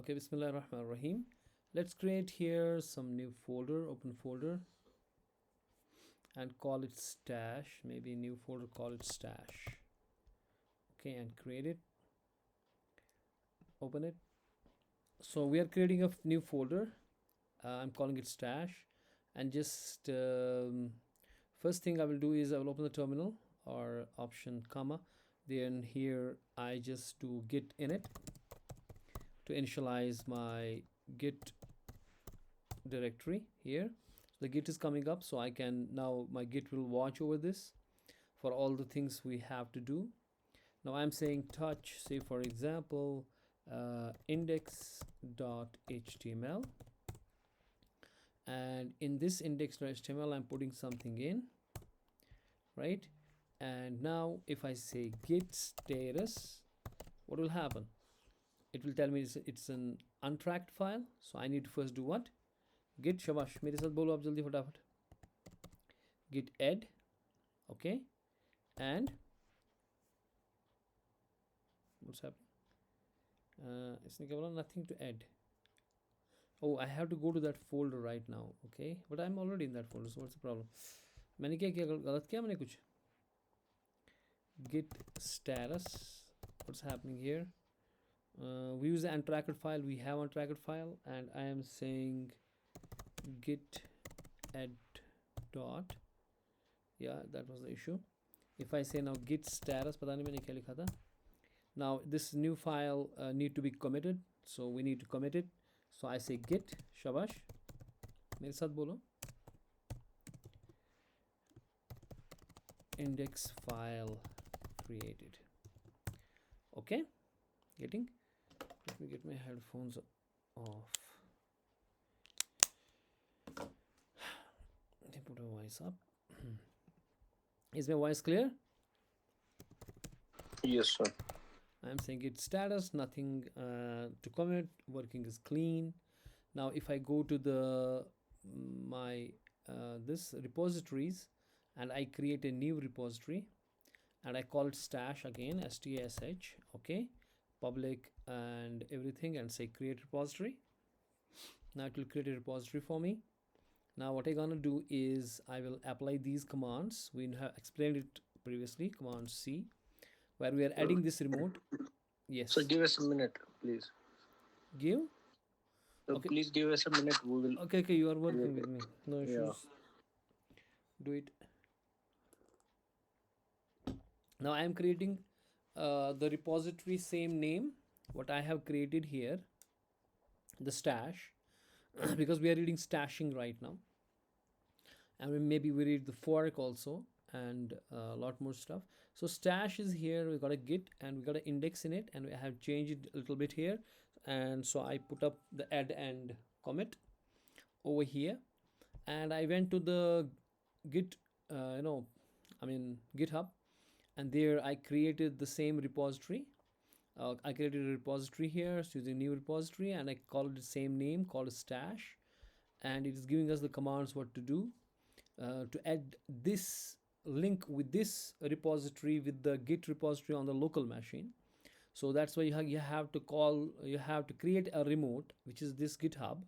Okay, Bismillah ar-Rahman ar-Rahim. Let's create here some new folder, open folder, and call it stash. Maybe new folder, call it stash. Okay, and create it, open it. So we are creating a new folder. I'm calling it stash, and just first thing I will do is I will open the terminal or option comma. Then here I just do git init to initialize my git directory here. The git is coming up, so I can now my git will watch over this for all the things we have to do. Now I'm saying touch, say for example, index.html, and in this index.html I'm putting something in, right? And now if I say git status, what will happen? It will tell me it's an untracked file, so I need to first do what? Git shabash मेरे साथ बोलो आप जल्दी फटाफट. Git add, okay, and what's happening? इसने क्या बोला? Nothing to add. Oh, I have to go to that folder right now, okay, but I'm already in that folder, so what's the problem? मैंने क्या किया? गलत किया मैंने कुछ? Git status, what's happening here? We use the untracked file, we have untracked file, and I am saying git add dot, yeah, that was the issue. If I say now git status, पता नहीं मैंने क्या लिखा था. Now this new file need to be committed, so we need to commit it. So I say git shabash, मेरे साथ बोलो, index file created. Okay, getting. Let me get my headphones off. Let me put my voice up. Is my voice clear? Yes, sir. I'm saying git status, nothing to commit, working is clean. Now if I go to the my this repositories, and I create a new repository, and I call it stash again, stash, okay, public and everything, and say create repository. Now it will create a repository for me. Now what I'm gonna do is I will apply these commands. We have explained it previously, command C, where we are adding this remote. Yes. So give us a minute, please. Give? So Okay. please give us a minute. We will. Okay, you are working with me. No issues. Yeah. Do it. Now I am creating the repository same name what I have created here, the stash, because we are reading stashing right now, and maybe we read the fork also, and a lot more stuff. So stash is here, we got a git and we got an index in it, and we have changed it a little bit here, and so I put up the add and commit over here, and I went to the git GitHub, and there I created the same repository. I created a repository here, so using new repository, and I called it the same name, called stash, and it is giving us the commands what to do to add this link with this repository with the git repository on the local machine. So that's why you have to create a remote, which is this GitHub,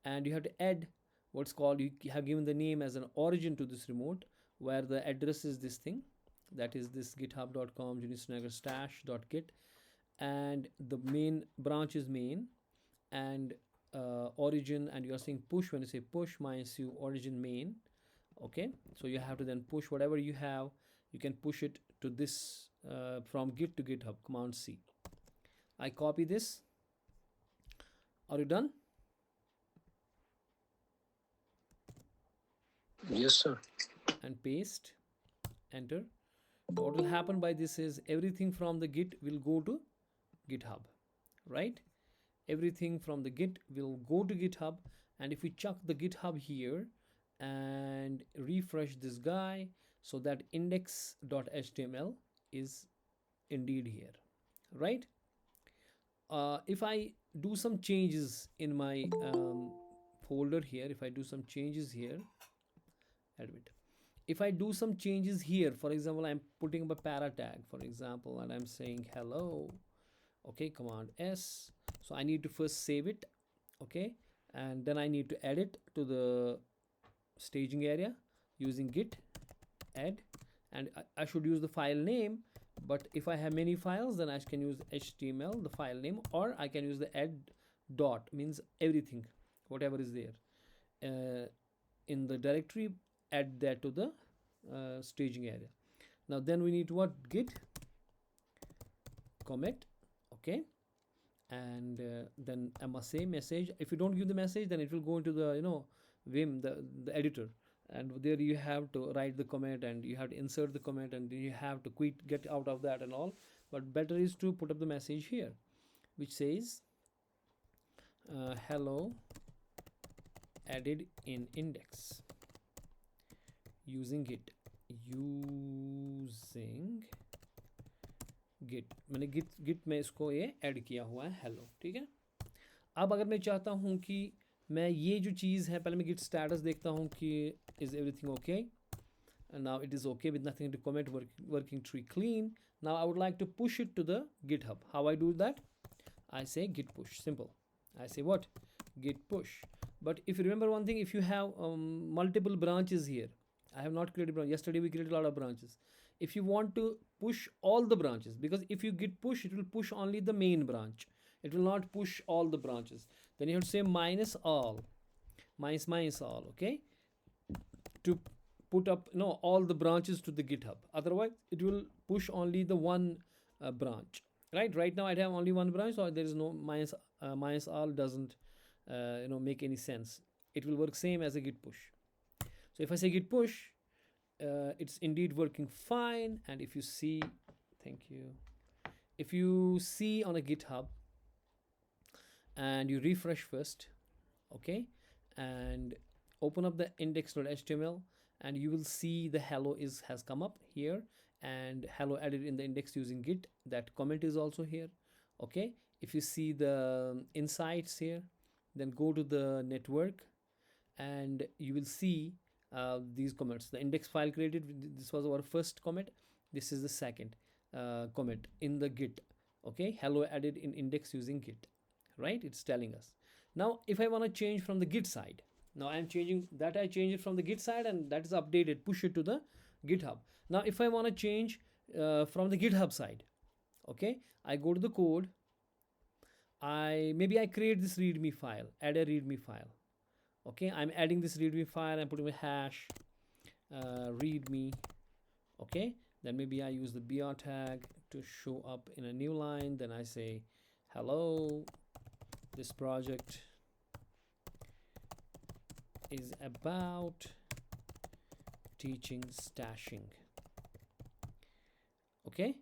and you have to add what's called, you have given the name as an origin to this remote, where the address is this thing, that is this github.com stash.git, and the main branch is main, and origin, and you are saying push. When you say push -u origin main, okay, so you have to then push whatever you have, you can push it to this from git to GitHub, command C. I copy this. Are you done? Yes, sir. And paste, enter. What will happen by this is everything from the git will go to GitHub, right? Everything from the git will go to GitHub, and if we chuck the GitHub here and refresh this guy, so that index.html is indeed here, right? If I do some changes in my folder here, if I do some changes here, admit, if I do some changes here, for example, I'm putting up a para tag, for example, and I'm saying hello, Okay, Command S. So I need to first save it. Okay, and then I need to add it to the staging area using git add, and I should use the file name. But if I have many files, then I can use HTML, the file name, or I can use the add dot, means everything, whatever is there in the directory, add that to the staging area. Now then we need to what? Git commit. Okay, and then I must say message. If you don't give the message, then it will go into the Vim, the editor, and there you have to write the comment, and you have to insert the comment, and you have to quit, get out of that and all. But better is to put up the message here, which says hello added in index using git, using git, मैंने git में इसको ये add किया हुआ है hello, ठीक है। अब अगर मैं चाहता हूँ कि मैं ये जो चीज़ है, पहले मैं git status देखता हूँ कि is everything okay, and now it is okay with nothing to commit, working tree clean. Now I would like to push it to the GitHub. How I do that? I say git push, simple. I say what? Git push. But if you remember one thing, if you have multiple branches here, I have not created branch. Yesterday we created a lot of branches. If you want to push all the branches, because if you git push, it will push only the main branch. It will not push all the branches. Then you have to say minus all, minus all, okay? To put up all the branches to the GitHub. Otherwise, it will push only the one branch. Right now I have only one branch, so there is no minus all, doesn't make any sense. It will work same as a git push. So if I say git push, it's indeed working fine. And if you see, thank you, if you see on a GitHub and you refresh first, okay, and open up the index.html, and you will see the hello has come up here, and hello added in the index using git. That comment is also here. Okay, if you see the insights here, then go to the network, and you will see these comments. The index file created, this was our first comment. This is the second comment in the git. Okay, hello added in index using git, right? It's telling us. Now if I want to change from the git side, now I'm changing that, I change it from the git side, and that is updated, push it to the GitHub. Now if I want to change from the GitHub side, okay, I go to the code, maybe I create this readme file, add a readme file. Okay, I'm adding this readme file, I'm putting a hash readme. Okay, then maybe I use the br tag to show up in a new line. Then I say hello, this project is about teaching stashing. Okay,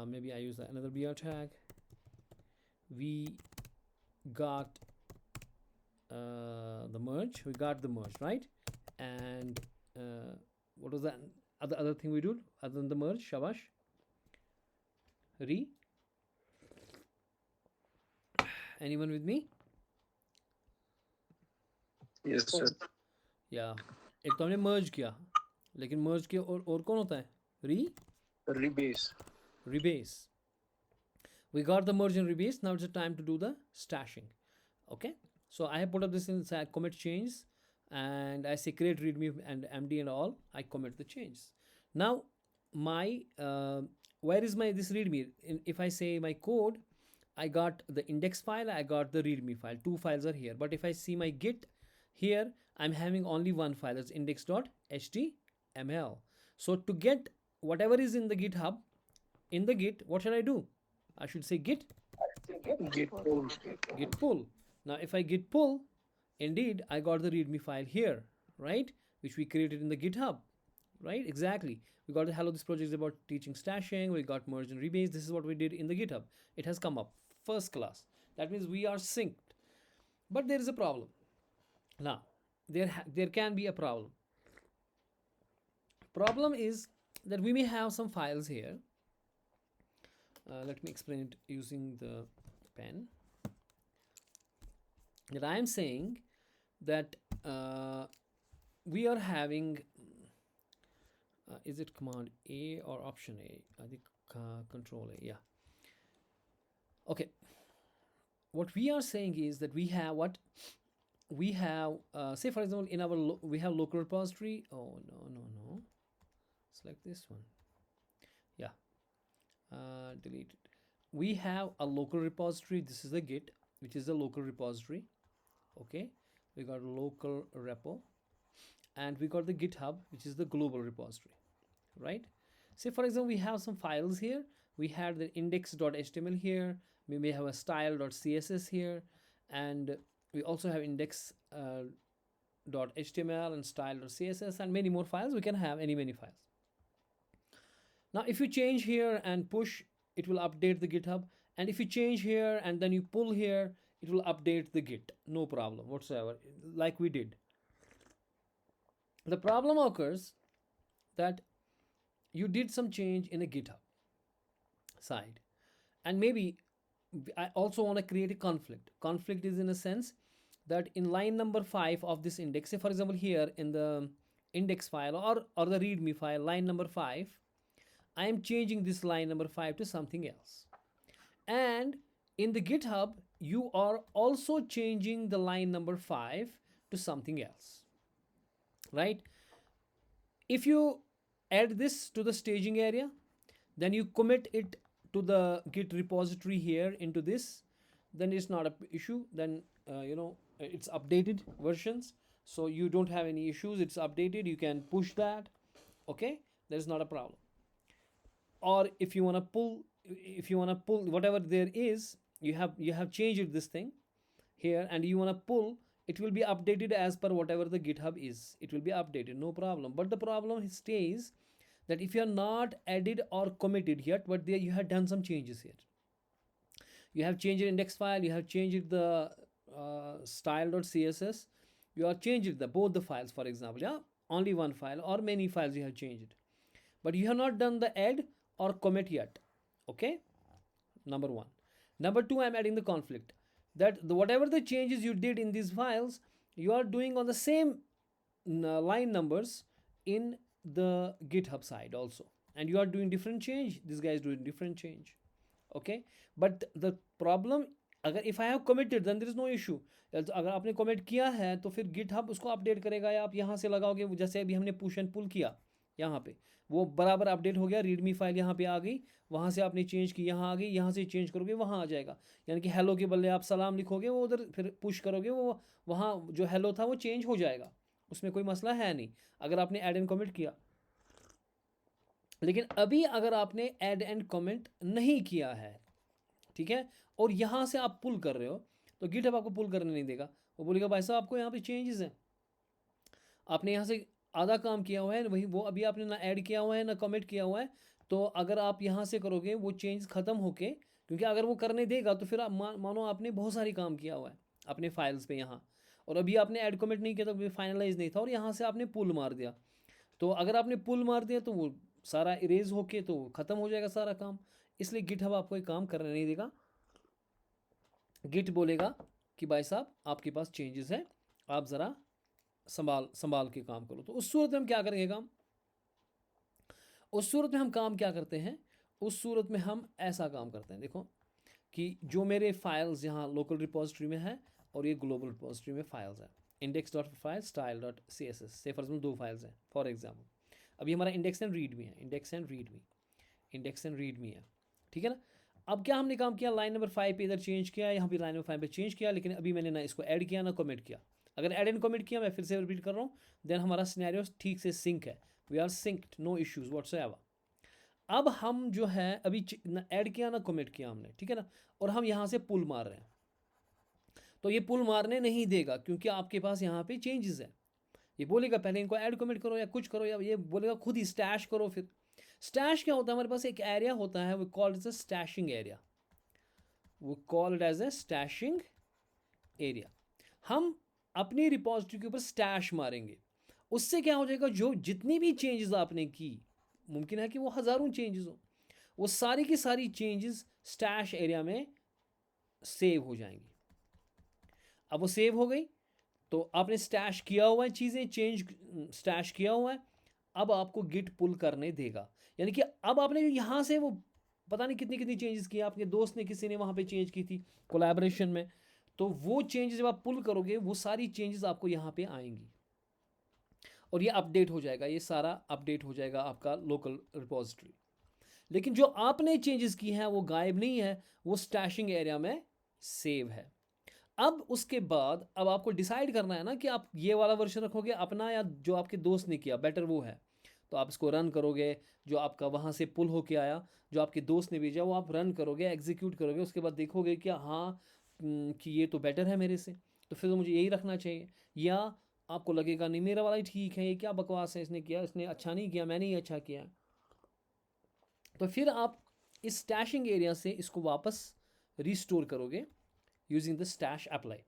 maybe I use another br tag. We got the merge, right? And what was that other thing we do other than the merge? Shabash. Anyone with me? Yes, sir. या एक तो हमने मर्ज किया, लेकिन मर्ज किया और कौन होता है? rebase. We got the merge and rebase. Now it's the time to do the stashing. Okay, so I have put up this in commit changes, and I say create readme and md and all. I commit the changes. Now my where is my this readme? If I say my code, I got the index file, I got the readme file. Two files are here. But if I see my git here, I'm having only one file. It's index.html. So to get whatever is in the GitHub, in the git, what should I do? I should say git pull. Now if I git pull, indeed I got the readme file here, right, which we created in the GitHub, right? Exactly. We got the hello, this project is about teaching stashing. We got merge and rebase. This is what we did in the GitHub. It has come up first class. That means we are synced. But there is a problem. Now there can be a problem. Problem is that we may have some files here. Let me explain it using the pen. That I am saying that we are having is it command A or option A? I think control A. Yeah. Okay, what we are saying is that we have what we have. Say for example, in our we have local repository. Oh no no no! Select this one. Yeah, delete it. We have a local repository. This is the Git, which is the local repository. Okay, we got a local repo, and we got the GitHub, which is the global repository, right? Say for example, we have some files here. We had the index.html here. We may have a style.css here, and we also have index.html and style.css and many more files. We can have many files. Now, if you change here and push, it will update the GitHub. And if you change here and then you pull here, it will update the Git. No problem whatsoever, like we did. The problem occurs that you did some change in a GitHub side, and maybe I also want to create a conflict. Conflict is in a sense that in line number 5 of this index, say for example here in the index file or the readme file, line number 5, I am changing this line number 5 to something else. And in the GitHub, you are also changing the line number 5 to something else, right? If you add this to the staging area, then you commit it to the Git repository here into this, then it's not an issue. Then it's updated versions, so you don't have any issues. It's updated. You can push that. Okay, there's not a problem. Or if you want to pull whatever there is, you have changed this thing here, and you want to pull, it will be updated as per whatever the GitHub is. It will be updated, no problem. But the problem stays that if you are not added or committed yet, but there you have done some changes here. You have changed the index file, you have changed the style.css, you have changed both the files, for example, yeah, only one file or many files you have changed, but you have not done the add or commit yet. Okay, number one. Number two, I'm adding the conflict that whatever the changes you did in these files, you are doing on the same line numbers in the GitHub side also, and you are doing different change. This guy is doing different change. Okay, but the problem, अगर if I have committed, then there is no issue. अगर आपने commit किया है तो फिर GitHub उसको update करेगा, या आप यहाँ से लगाओगे, जैसे अभी हमने push and pull किया यहाँ पे, वो बराबर अपडेट हो गया, रीडमी फाइल यहाँ पे आ गई, वहाँ से आपने चेंज की यहाँ आ गई, यहाँ से चेंज करोगे वहाँ आ जाएगा, यानी कि हेलो के बदले आप सलाम लिखोगे, वो उधर फिर पुश करोगे, वो वहाँ जो हेलो था वो चेंज हो जाएगा, उसमें कोई मसला है नहीं अगर आपने ऐड एंड कमेंट किया। लेकिन अभी अगर आपने ऐड एंड कमेंट नहीं किया है, ठीक है, और यहाँ से आप पुल कर रहे हो, तो गिटहब आपको पुल करने नहीं देगा। वो बोलेगा भाई साहब आपको यहाँ पे चेंजेस हैं, आपने यहाँ से आधा काम किया हुआ है, वही वो अभी आपने ना ऐड किया हुआ है ना कमेंट किया हुआ है, तो अगर आप यहाँ से करोगे वो चेंज ख़त्म होके, क्योंकि अगर वो करने देगा तो फिर आप मानो आपने बहुत सारी काम किया हुआ है अपने फाइल्स पे यहाँ, और अभी आपने ऐड कमेंट नहीं किया तो फाइनलाइज नहीं था, और यहाँ से आपने पुल मार दिया, तो अगर आपने पुल मार दिया तो वो सारा इरेज होके तो ख़त्म हो जाएगा सारा काम। इसलिए गिटहब आपको एक काम करने नहीं देगा। गिट बोलेगा कि भाई साहब आपके पास चेंजेस है, आप ज़रा संभाल के काम करो। तो उस सूरत में हम क्या करेंगे काम, उस सूरत में हम काम क्या करते हैं, उस सूरत में हम ऐसा काम करते हैं, देखो कि जो मेरे फाइल्स यहाँ लोकल रिपोजिटरी में है और ये ग्लोबल रिपोजिटरी में फाइल्स हैं, index dot file style dot C S S, से फॉर एग्जाम्पल दो फाइल्स हैं फॉर एग्जाम्पल, अभी हमारा इंडेक्स एंड रीड मी है, इंडेक्स एंड रीड मी है, ठीक है ना। अब क्या हमने काम किया, लाइन नंबर 5 पे इधर चेंज किया, यहाँ पे लाइन नंबर 5 पे चेंज किया, लेकिन अभी मैंने ना इसको ऐड किया ना कमेंट किया। अगर ऐड एंड कमेंट किया, मैं फिर से रिपीट कर रहा हूँ, देन हमारा सिनेरियो ठीक से सिंक है, we are synced, no issues whatsoever. अब हम जो है अभी ना ऐड किया ना कमेंट किया हमने, ठीक है ना, और हम यहाँ से पुल मार रहे हैं, तो ये पुल मारने नहीं देगा क्योंकि आपके पास यहाँ पे चेंजेस है। ये बोलेगा पहले इनको ऐड कमेंट करो या कुछ करो, या ये बोलेगा खुद ही स्टैश करो। फिर स्टैश क्या होता है, हमारे पास एक एरिया होता है, वो called as a stashing area, वो called as a stashing area. हम अपनी रिपोजिटरी के ऊपर स्टैश मारेंगे, उससे क्या हो जाएगा, जो जितनी भी चेंजेस आपने की, मुमकिन है कि वो हज़ारों चेंजेस हो, वो सारी की सारी चेंजेस स्टैश एरिया में सेव हो जाएंगी। अब वो सेव हो गई तो आपने स्टैश किया हुआ है, चीज़ें चेंज स्टैश किया हुआ है, अब आपको गिट पुल करने देगा, यानी कि अब आपने यहाँ से वो पता नहीं कितनी कितनी चेंजेस किया, आपके दोस्त ने किसी ने वहाँ पे चेंज की थी कोलैबोरेशन में, तो वो चेंजेस जब आप पुल करोगे वो सारी चेंजेस आपको यहाँ पे आएंगी और ये अपडेट हो जाएगा, ये सारा अपडेट हो जाएगा आपका लोकल रिपोजिटरी। लेकिन जो आपने चेंजेस की हैं वो गायब नहीं है, वो स्टैशिंग एरिया में सेव है। अब उसके बाद अब आपको डिसाइड करना है ना कि आप ये वाला वर्जन रखोगे अपना या जो आपके दोस्त ने किया बेटर वो है। तो आप इसको रन करोगे, जो आपका वहाँ से पुल होके आया, जो आपके दोस्त ने भेजा वो आप रन करोगे, एग्जीक्यूट करोगे, उसके बाद देखोगे कि हाँ कि ये तो बेटर है मेरे से, तो फिर तो मुझे यही रखना चाहिए। या आपको लगेगा नहीं मेरा वाला ही ठीक है, ये क्या बकवास है इसने किया, इसने अच्छा नहीं किया, मैंने ही अच्छा किया, तो फिर आप इस स्टैशिंग एरिया से इसको वापस रिस्टोर करोगे यूजिंग द स्टैश अप्लाई।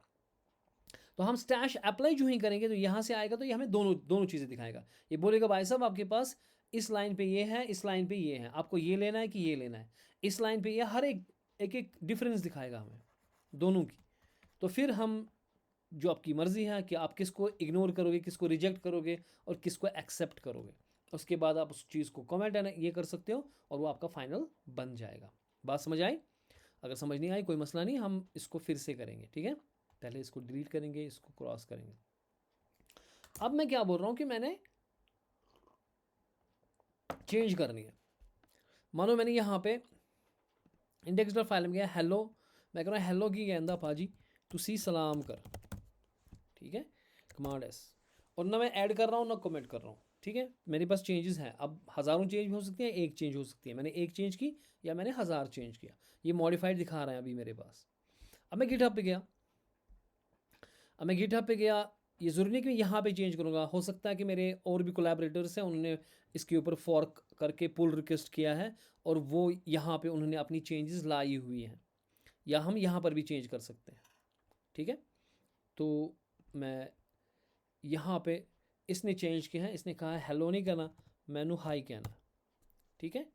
तो हम स्टैश अप्लाई जो ही करेंगे तो यहाँ से आएगा, तो ये हमें दोनों दोनों चीज़ें दिखाएगा। ये बोलेगा भाई साहब आपके पास इस लाइन पे ये है, इस लाइन पे ये है, आपको ये लेना है कि ये लेना है, इस लाइन पे ये, हर एक एक एक डिफरेंस दिखाएगा हमें दोनों की। तो फिर हम जो आपकी मर्ज़ी है कि आप किसको इग्नोर करोगे, किसको रिजेक्ट करोगे और किसको एक्सेप्ट करोगे, उसके बाद आप उस चीज़ को कमेंट ये कर सकते हो और वो आपका फाइनल बन जाएगा। बात समझ आई? अगर समझ नहीं आई कोई मसला नहीं, हम इसको फिर से करेंगे, ठीक है। पहले इसको डिलीट करेंगे, इसको क्रॉस करेंगे। अब मैं क्या बोल रहा हूँ कि मैंने चेंज करनी है। मानो मैंने यहाँ पे इंडेक्स डॉट फाइल में गया हेलो, मैं कह रहा हूँ हेलो की गेंदा पाजी तुसी सलाम कर, ठीक है, कमांड एस, और ना मैं ऐड कर रहा हूँ ना कमेंट कर रहा हूँ, ठीक है। मेरे पास चेंजेस हैं, अब हज़ारों चेंज भी हो सकती हैं, एक चेंज हो सकती है, मैंने एक चेंज की या मैंने 1000 चेंज किया, ये मॉडिफाइड दिखा रहा है अभी मेरे पास। अब मैं गिटहब पे गया, अब मैं गिटहब पे गया, ये ज़रूरी नहीं कि मैं यहाँ पे चेंज करूँगा, हो सकता है कि मेरे और भी कोलैबोरेटर्स हैं, उन्होंने इसके ऊपर फॉर्क करके पुल रिक्वेस्ट किया है और वो यहाँ पे उन्होंने अपनी चेंजेस लाई हुई हैं, या हम यहाँ पर भी चेंज कर सकते हैं, ठीक है। तो मैं यहाँ पे इसने चेंज किया है, इसने कहा है हेलो नहीं कहना, मैनू हाई कहना, ठीक है,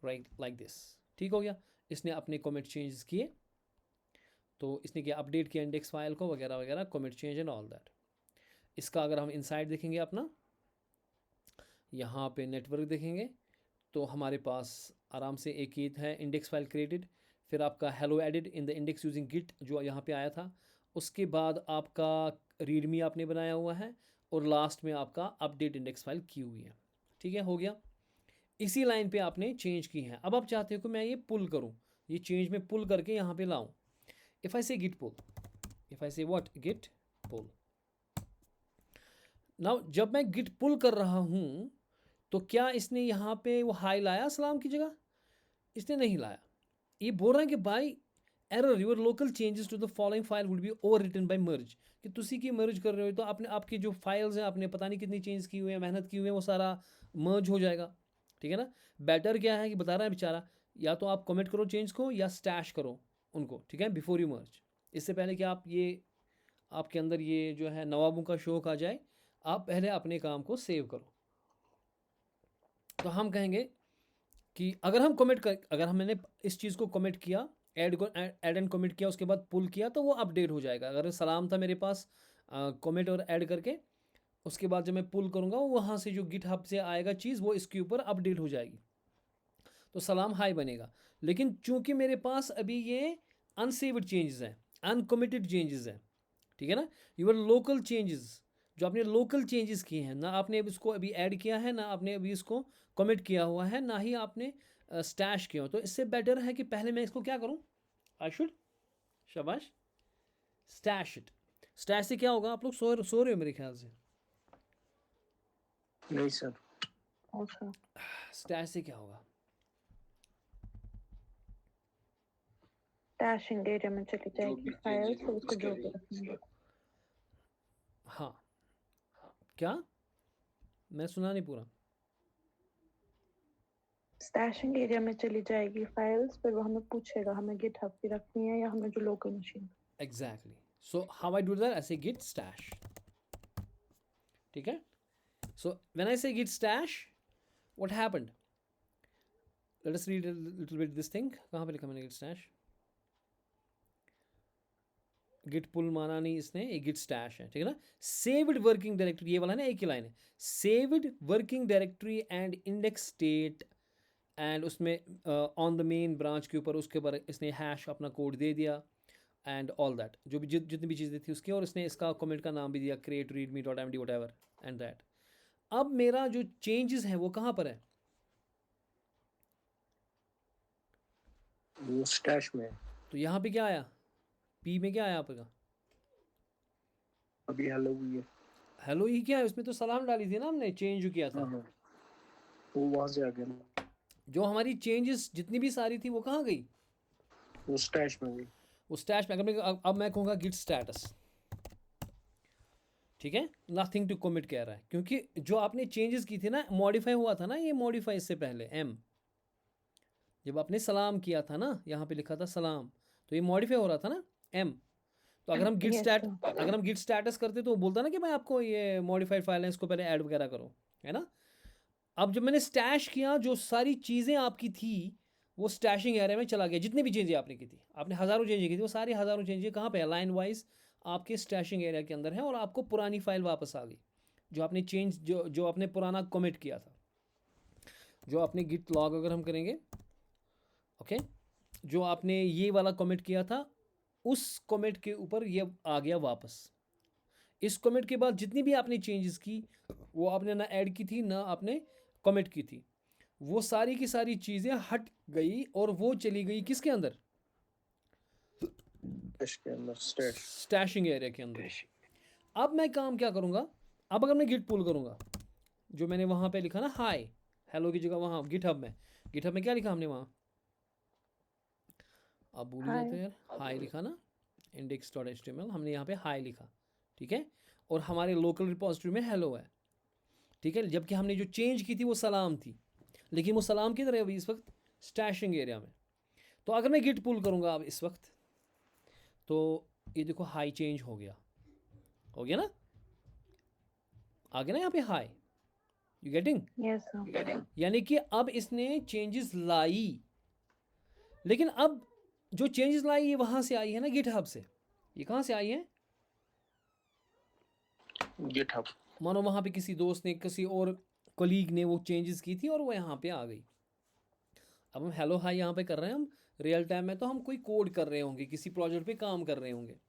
राइट लाइक दिस, ठीक हो गया। इसने अपने कमेंट चेंजेस किए, तो इसने क्या अपडेट किया इंडेक्स फाइल को वगैरह वगैरह, commit change and all that. इसका अगर हम इनसाइड देखेंगे अपना, यहाँ पे नेटवर्क देखेंगे तो हमारे पास आराम से एक ये है इंडेक्स फाइल क्रिएटेड, फिर आपका hello added in the index using git जो यहाँ पे आया था, उसके बाद आपका रीडमी आपने बनाया हुआ है, और लास्ट में आपका अपडेट इंडेक्स फाइल की हुई है, ठीक है, हो गया। इसी लाइन पे आपने चेंज की है। अब आप चाहते हो कि मैं ये पुल करूँ, ये चेंज में पुल करके यहाँ पे लाऊँ। If I say git pull, if I say what git pull, now जब मैं git pull कर रहा हूँ तो क्या इसने यहाँ पे वो हाई लाया सलाम की जगह? इसने नहीं लाया। ये बोल रहा है कि भाई error your local changes to the following file would be overwritten by merge, कि तुसी की मर्ज कर रहे हो तो आपने आपकी जो फाइल्स हैं आपने पता नहीं कितनी चेंज की हुई है, मेहनत की हुई है, वो सारा मर्ज हो जाएगा, ठीक है ना। बेटर क्या है कि बता रहा है बेचारा, या तो आप कमिट करो चेंज को या स्टैश करो उनको, ठीक है, बिफोर यू मर्ज, इससे पहले कि आप ये आपके अंदर ये जो है नवाबों का शौक आ जाए, आप पहले अपने काम को सेव करो। तो हम कहेंगे कि अगर हम कमिट कर, अगर हमने इस चीज़ को कमिट किया, ऐड एंड कमिट किया, उसके बाद पुल किया, तो वो अपडेट हो जाएगा। अगर सलाम था मेरे पास कमिट और ऐड करके, उसके बाद जब मैं पुल करूँगा वहाँ से जो गिटहब से आएगा चीज़ वो इसके ऊपर अपडेट हो जाएगी, तो सलाम हाई बनेगा। लेकिन चूंकि मेरे पास अभी ये अनसेव्ड चेंजेस हैं, अनकमिटेड चेंजेस हैं, ठीक है ना, यूर लोकल चेंजेस, जो आपने लोकल चेंजेस किए हैं, ना आपने अब इसको अभी ऐड किया है, ना आपने अभी इसको कमिट किया हुआ है, ना ही आपने स्टैश किया हो, तो इससे बेटर है कि पहले मैं इसको क्या करूं, आई शुड, शाबाश, स्टैश इट। स्टैश से क्या होगा, आप लोग सो रहे हो मेरे ख्याल से, नहीं सर। स्टैश से क्या होगा, स्टैशिंग एरिया में चली जाएगी फाइल, तो उसको जो भी रखेंगे। हाँ क्या, मैं सुना नहीं पूरा। स्टैशिंग एरिया में चली जाएगी फाइल्स, फिर वो हमें पूछेगा हमें गिटहब की रखनी है या हमें जो local machine. Exactly, so how I do that, I say git stash, ठीक है। So when I say git stash, what happened, let us read little bit this thing, कहाँ पे लिखा मैंने गिट स्टैश, गिट पुल माना नहीं इसने, एक गिट स्टैश है, ठीक है ना। सेव्ड वर्किंग डायरेक्टरी, ये वाला है ना, एक ही लाइन है, saved working directory and index state and उसमें ऑन द मेन ब्रांच के ऊपर उसके ऊपर इसने हैश अपना कोड दे दिया एंड ऑल दैट, जो भी जितनी भी चीज़ें थी उसकी, और इसने इसका कमेंट का नाम भी दिया create readme dot M D whatever and that. अब मेरा जो चेंजेस है वो कहाँ पर है? वो स्टैश में है। तो यहाँ पे क्या आया, पी में क्या आया आपका? अभी हेलो हुई है। हेलो ही क्या है, उसमें तो सलाम डाली थी ना हमने, चेंज जो किया था। हाँ, वो वहां से आ गया। जो हमारी चेंजेस जितनी भी सारी थी वो कहाँ गई? वो स्टैश में गई। वो स्टैश में। अगर अब मैं कहूँगा गिट स्टेटस, ठीक है, नथिंग टू कमिट कह रहा है, क्योंकि जो आपने चेंजेस की थी ना, मॉडिफाई हुआ था ना, ये मॉडिफाई इससे पहले एम, जब आपने सलाम किया था ना, यहाँ पे लिखा था सलाम, तो ये मॉडिफाई हो रहा था ना एम। तो अगर हम गिट Yes, स्टैट sir. अगर हम गिट स्टेटस करते तो वो बोलता ना कि मैं आपको ये मॉडिफाइड फाइल है, इसको पहले ऐड वगैरह करो, है ना। अब जब मैंने स्टैश किया, जो सारी चीज़ें आपकी थी वो स्टैशिंग एरिया में चला गया। जितनी भी चेंजें आपने की थी, आपने हज़ारों चेंजें की थी, वो सारी हज़ारों चेंजें कहाँ पे है? लाइन वाइज आपके स्टैशिंग एरिया के अंदर है, और आपको पुरानी फाइल वापस आ गई, जो आपने चेंज जो आपने पुराना कमिट किया था। जो आपने गिट लॉग अगर हम करेंगे, ओके, जो आपने ये वाला कमिट किया था, उस कमिट के ऊपर ये आ गया वापस। इस कमिट के बाद जितनी भी आपने चेंजेस की, वो आपने ना ऐड की थी ना आपने कमिट की थी, वो सारी की सारी चीज़ें हट गई और वो चली गई किसके अंदर? स्टैश के अंदर। स्टैश। स्टैशिंग एरिया के अंदर। अब मैं काम क्या करूँगा? अब अगर मैं गिट पुल करूँगा, जो मैंने वहाँ पे लिखा ना हाय, हेलो की जगह वहाँ गिटहब में क्या लिखा हमने वहाँ? आप भूल ही Hi. जाते हैं यार, हाई लिखा ना, index.html, हमने यहाँ पे हाई लिखा, ठीक है, और हमारे लोकल रिपोजिटरी में हेलो है, ठीक है। जबकि हमने जो चेंज की थी वो सलाम थी, लेकिन वो सलाम की तरह अभी इस वक्त स्टैशिंग एरिया में। तो अगर मैं गिट पुल करूँगा अब इस वक्त, तो ये देखो हाई चेंज हो गया ना, आ गया ना यहाँ पे high, you getting? Yes, sir. यानी कि अब इसने चेंजेस लाई, लेकिन अब जो चेंजेस लाई ये वहाँ से आई है ना, गिटहब से। ये कहाँ से आई है? गिटहब। मानो वहाँ पे किसी दोस्त ने, किसी और कलीग ने वो चेंजेस की थी और वो यहाँ पे आ गई। अब हम हेलो हाई यहाँ पे कर रहे हैं, हम रियल टाइम में तो हम कोई कोड कर रहे होंगे, किसी प्रोजेक्ट पे काम कर रहे होंगे,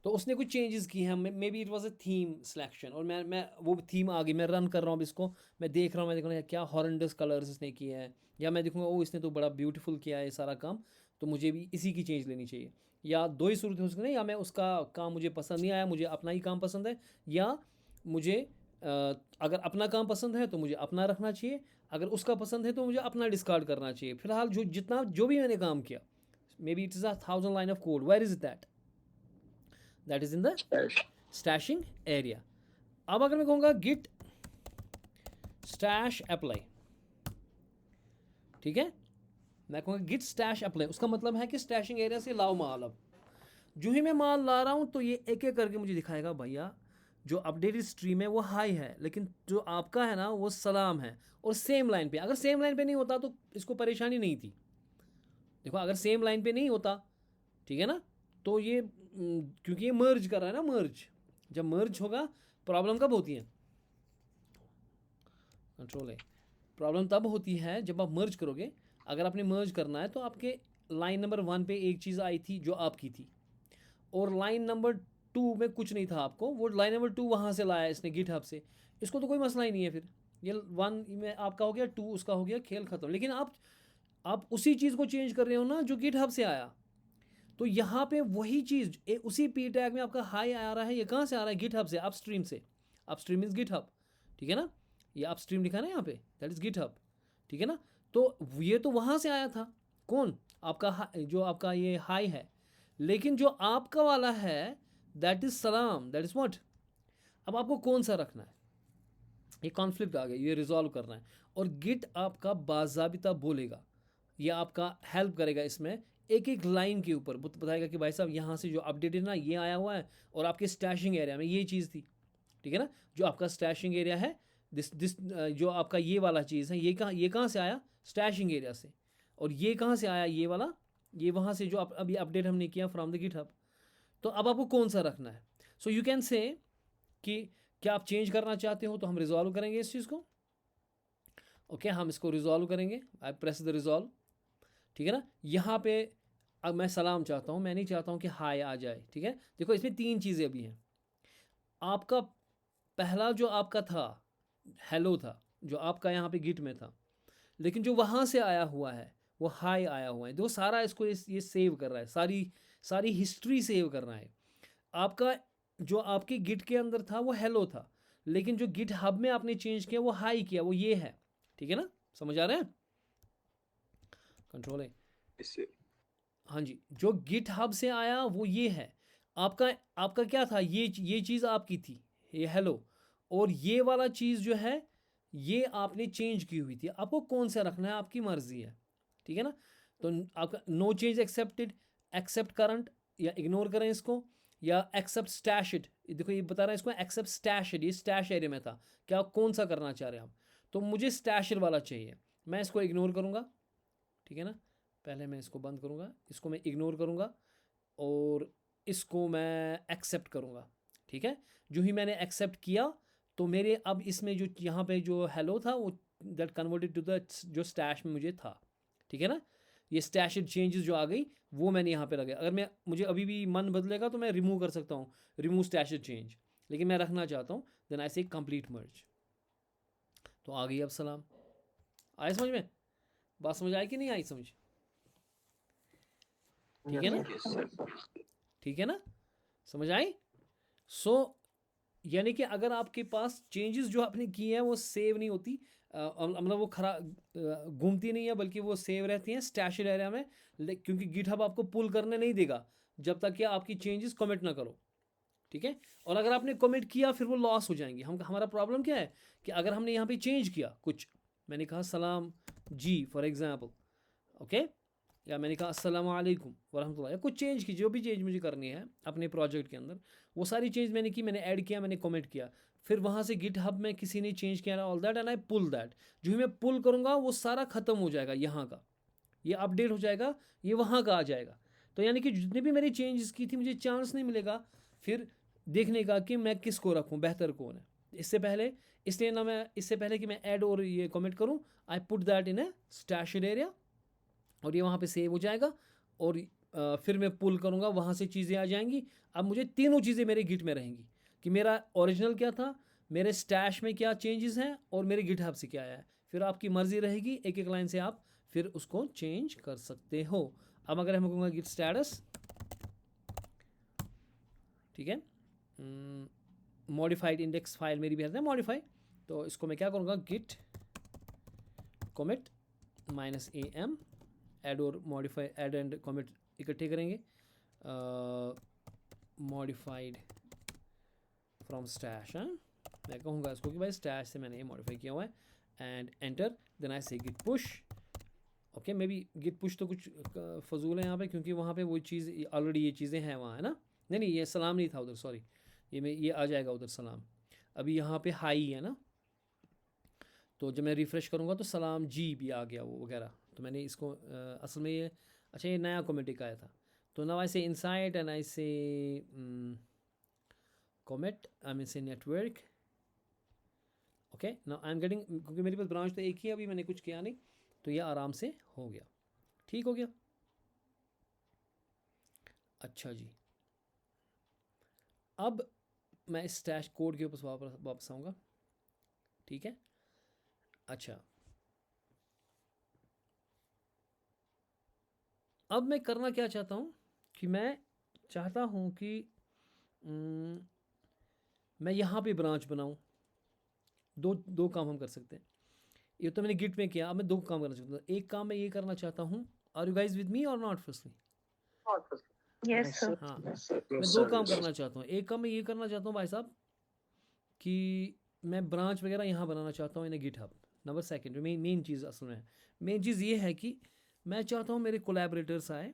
तो उसने कुछ चेंजेस की हैं, may be it was a theme selection, और मैं वो थीम आ गई, मैं रन कर रहा हूँ अब इसको, मैं देख रहा हूँ क्या हॉरेंडस कलर्स इसने किए हैं, या मैं देखूँगा ओ इसने तो बड़ा ब्यूटीफुल किया है ये सारा काम, तो मुझे भी इसी की चेंज लेनी चाहिए। या दो ही सूरत हो सकती है, या मैं उसका काम मुझे पसंद नहीं आया, मुझे अपना ही काम पसंद है, या मुझे अगर अपना काम पसंद है तो मुझे अपना रखना चाहिए, अगर उसका पसंद है तो मुझे अपना डिस्कार्ड करना चाहिए। फिलहाल जो भी मैंने काम किया, maybe it is 1000 line of code, where is that? That is in the stash. Stashing area. अब अगर मैं कहूँगा गिट स्टैश अप्लाई, ठीक है, मैं कहूँगा गिट स्टैश अप्लाई, उसका मतलब है कि स्टैशिंग एरिया से लाओ माल। अब जो ही मैं माल ला रहा हूँ तो ये एक एक करके मुझे दिखाएगा, भैया जो अपडेटेड स्ट्रीम है वो हाई है, लेकिन जो आपका है ना वो सलाम है, और सेम लाइन पे। अगर सेम लाइन पे नहीं होता तो इसको परेशानी नहीं थी। देखो अगर सेम लाइन पे नहीं होता, ठीक है ना, तो ये क्योंकि ये मर्ज कर रहा है ना, मर्ज, जब मर्ज होगा प्रॉब्लम कब होती है? कंट्रोल है, प्रॉब्लम तब होती है जब आप मर्ज करोगे। अगर आपने मर्ज करना है तो आपके लाइन नंबर 1 पे एक चीज़ आई थी जो आपकी थी, और लाइन नंबर 2 में कुछ नहीं था आपको, वो लाइन नंबर 2 वहाँ से लाया इसने गिटहब से, इसको तो कोई मसला ही नहीं है। फिर ये 1 में आपका हो गया, 2 उसका हो गया, खेल खत्म। लेकिन आप उसी चीज़ को चेंज कर रहे हो ना जो गिटहब से आया, तो यहाँ पे वही चीज़ उसी पी टैग में आपका हाई आ रहा है, ये कहाँ से आ रहा है? गिटहब से, अपस्ट्रीम से। अपस्ट्रीम इज गिटहब, ठीक है ना, ये अपस्ट्रीम लिखा है ना यहाँ पे, दैट इज गिटहब, ठीक है ना। तो ये तो वहाँ से आया था, कौन? आपका जो आपका ये हाई है, लेकिन जो आपका वाला है दैट इज सलाम, दैट इज व्हाट। अब आपको कौन सा रखना है? ये कॉन्फ्लिक्ट आ गया, ये रिजॉल्व करना है, और गिट आपका बाज़ाबिता बोलेगा, ये आपका हेल्प करेगा इसमें, एक एक लाइन के ऊपर बताएगा कि भाई साहब यहाँ से जो अपडेट है ना ये आया हुआ है, और आपके स्टैशिंग एरिया में ये चीज़ थी, ठीक है ना। जो आपका स्टैशिंग एरिया है, दिस जो आपका ये वाला चीज़ है, ये कहाँ से आया? स्टैशिंग एरिया से। और ये कहाँ से आया? ये वाला, ये वहाँ से जो अभी अपडेट हमने किया फ्रॉम द गिटहब। तो अब आपको कौन सा रखना है? सो यू कैन से कि क्या आप चेंज करना चाहते हो, तो हम रिजॉल्व करेंगे इस चीज़ को, ओके हम इसको रिजॉल्व करेंगे, आई प्रेस द रिजॉल्व, ठीक है ना। यहाँ पे अब मैं सलाम चाहता हूँ, मैं नहीं चाहता हूँ कि हाय आ जाए, ठीक है। देखो इसमें तीन चीज़ें अभी हैं। आपका पहला जो आपका था हेलो था, जो आपका यहाँ पे गिट में था, लेकिन जो वहाँ से आया हुआ है वो हाई आया हुआ है। देखो सारा इसको ये सेव कर रहा है, सारी सारी हिस्ट्री सेव कर रहा है। आपका जो आपके गिट के अंदर था वो हेलो था, लेकिन जो गिट हब में आपने चेंज किया वो हाई किया, वो ये है, ठीक है ना। समझ आ रहा है? कंट्रोल है। इससे हाँ जी, जो गिट हब से आया वो ये है। आपका आपका क्या था, ये चीज़ आपकी थी, ये हेलो, और ये वाला चीज़ जो है ये आपने चेंज की हुई थी। आपको कौन सा रखना है आपकी मर्जी है, ठीक है ना। तो आपका no change accepted, accept current, या इग्नोर करें इसको, या एक्सेप्ट स्टैश इट। देखो ये बता रहा है इसको एक्सेप्ट स्टैश इट, ये स्टैश एरिया में था, क्या कौन सा करना चाह रहे हैं आप। तो मुझे स्टैश वाला चाहिए, मैं इसको इग्नोर करूँगा, ठीक है ना। पहले मैं इसको बंद करूँगा, इसको मैं इग्नोर करूँगा और इसको मैं एक्सेप्ट करूँगा, ठीक है। जो ही मैंने एक्सेप्ट किया तो मेरे अब इसमें जो यहाँ पे जो हेलो था वो दैट कन्वर्टेड टू द जो स्टैश में मुझे था, ठीक है ना। ये स्टैश चेंजेस जो आ गई वो मैंने यहाँ पे लगाया। अगर मैं मुझे अभी भी मन बदलेगा तो मैं रिमूव कर सकता हूँ, रिमूव स्टैश चेंज, लेकिन मैं रखना चाहता हूँ, देन आई से कंप्लीट मर्ज। तो आ गई अब सलाम। आए समझ में? बात समझ आई कि नहीं आई समझ? ठीक है ना, यस सर। ठीक है ना, समझ आई। सो यानी कि अगर आपके पास चेंजेस जो आपने किए हैं वो सेव नहीं होती, मतलब वो घूमती नहीं है, बल्कि वो सेव रहती हैं स्टैश एरिया में, क्योंकि गिटहब आपको पुल करने नहीं देगा जब तक कि आपकी चेंजेस कमिट ना करो, ठीक है। और अगर आपने कमिट किया फिर वो लॉस हो जाएंगी। हमारा प्रॉब्लम क्या है कि अगर हमने यहाँ पे चेंज किया कुछ, मैंने कहा सलाम जी फॉर एग्जाम्पल, ओके, या मैंने कहा अस्सलामु अलैकुम वरहमतुल्लाह, या कुछ चेंज की, जो भी चेंज मुझे करनी है अपने प्रोजेक्ट के अंदर, वो सारी चेंज मैंने की, मैंने ऐड किया, मैंने कमेंट किया, फिर वहाँ से गिट हब में किसी ने चेंज किया all that, and I pull that. जो ही मैं पुल करूँगा वो सारा ख़त्म हो जाएगा, यहाँ का ये अपडेट हो जाएगा, ये वहाँ का आ जाएगा। तो यानी कि जितने भी मेरी चेंजेस की थी मुझे चांस नहीं मिलेगा फिर देखने का कि मैं किसको रखूँ, बेहतर कौन है। इससे पहले, इसलिए ना मैं इससे पहले कि मैं ऐड और ये कमेंट करूँ, I put that in A stashed area, और ये वहाँ पे सेव हो जाएगा, और फिर मैं पुल करूँगा, वहाँ से चीज़ें आ जाएंगी। अब मुझे तीनों चीज़ें मेरे गिट में रहेंगी कि मेरा ओरिजिनल क्या था, मेरे स्टैश में क्या चेंजेस हैं, और मेरे गिट हब से क्या आया है। फिर आपकी मर्ज़ी रहेगी, एक एक लाइन से आप फिर उसको चेंज कर सकते हो। अब अगर हम कहूँगा गिट स्टेटस, ठीक है, मॉडिफाइड इंडेक्स फाइल मेरी भी है मॉडिफाई, तो इसको मैं क्या करूँगा, गिट कमिट -am, ऐड और मॉडिफाई, ऐड एंड कमिट इकट्ठे करेंगे, मॉडिफाइड फ्रॉम स्टैश। हाँ, मैं कहूँगा इसको कि भाई स्टैश से मैंने ये मॉडिफाई किया हुआ है, and enter, then I say git push. Okay, maybe git push तो कुछ फजूल है यहाँ पे, क्योंकि वहाँ पे वो चीज़ ऑलरेडी ये चीज़ें हैं वहाँ, है ना। नहीं नहीं, ये सलाम नहीं था उधर, सॉरी, ये आ जाएगा उधर सलाम। अभी यहाँ पे हाई है ना, तो जब मैं रिफ़्रेश करूँगा तो सलाम जी भी आ गया वो वगैरह। तो मैंने इसको असल में ये, अच्छा ये नया कॉमेट आया था। तो नाउ आई से इनसाइट एंड आई से कॉमेट, आई मीन से network. Okay, now I am getting, क्योंकि मेरे पास ब्रांच तो एक ही है, अभी मैंने कुछ किया नहीं, तो ये आराम से हो गया, ठीक हो गया। अच्छा जी, अब मैं इस स्टैश कोड के ऊपर वापस आऊँगा, ठीक है। अच्छा, अब मैं करना क्या चाहता हूँ कि मैं चाहता हूँ कि मैं यहाँ पे ब्रांच बनाऊँ। दो काम हम कर सकते हैं, ये तो मैंने गिट में किया, अब मैं दो काम करना चाहता हूँ। एक काम मैं ये करना चाहता हूँ, are you guys with me और नॉट फर्स्टली? Yes sir. हाँ, Yes, sir. मैं Yes, दो sir. काम Yes. करना चाहता हूँ। एक काम मैं ये करना चाहता हूँ भाई साहब कि मैं ब्रांच वगैरह यहाँ बनाना चाहता हूँ in GitHub. Number second, main चीज़ असल में मेन चीज़ ये है कि मैं चाहता हूँ मेरे कोलैबोरेटर्स आए,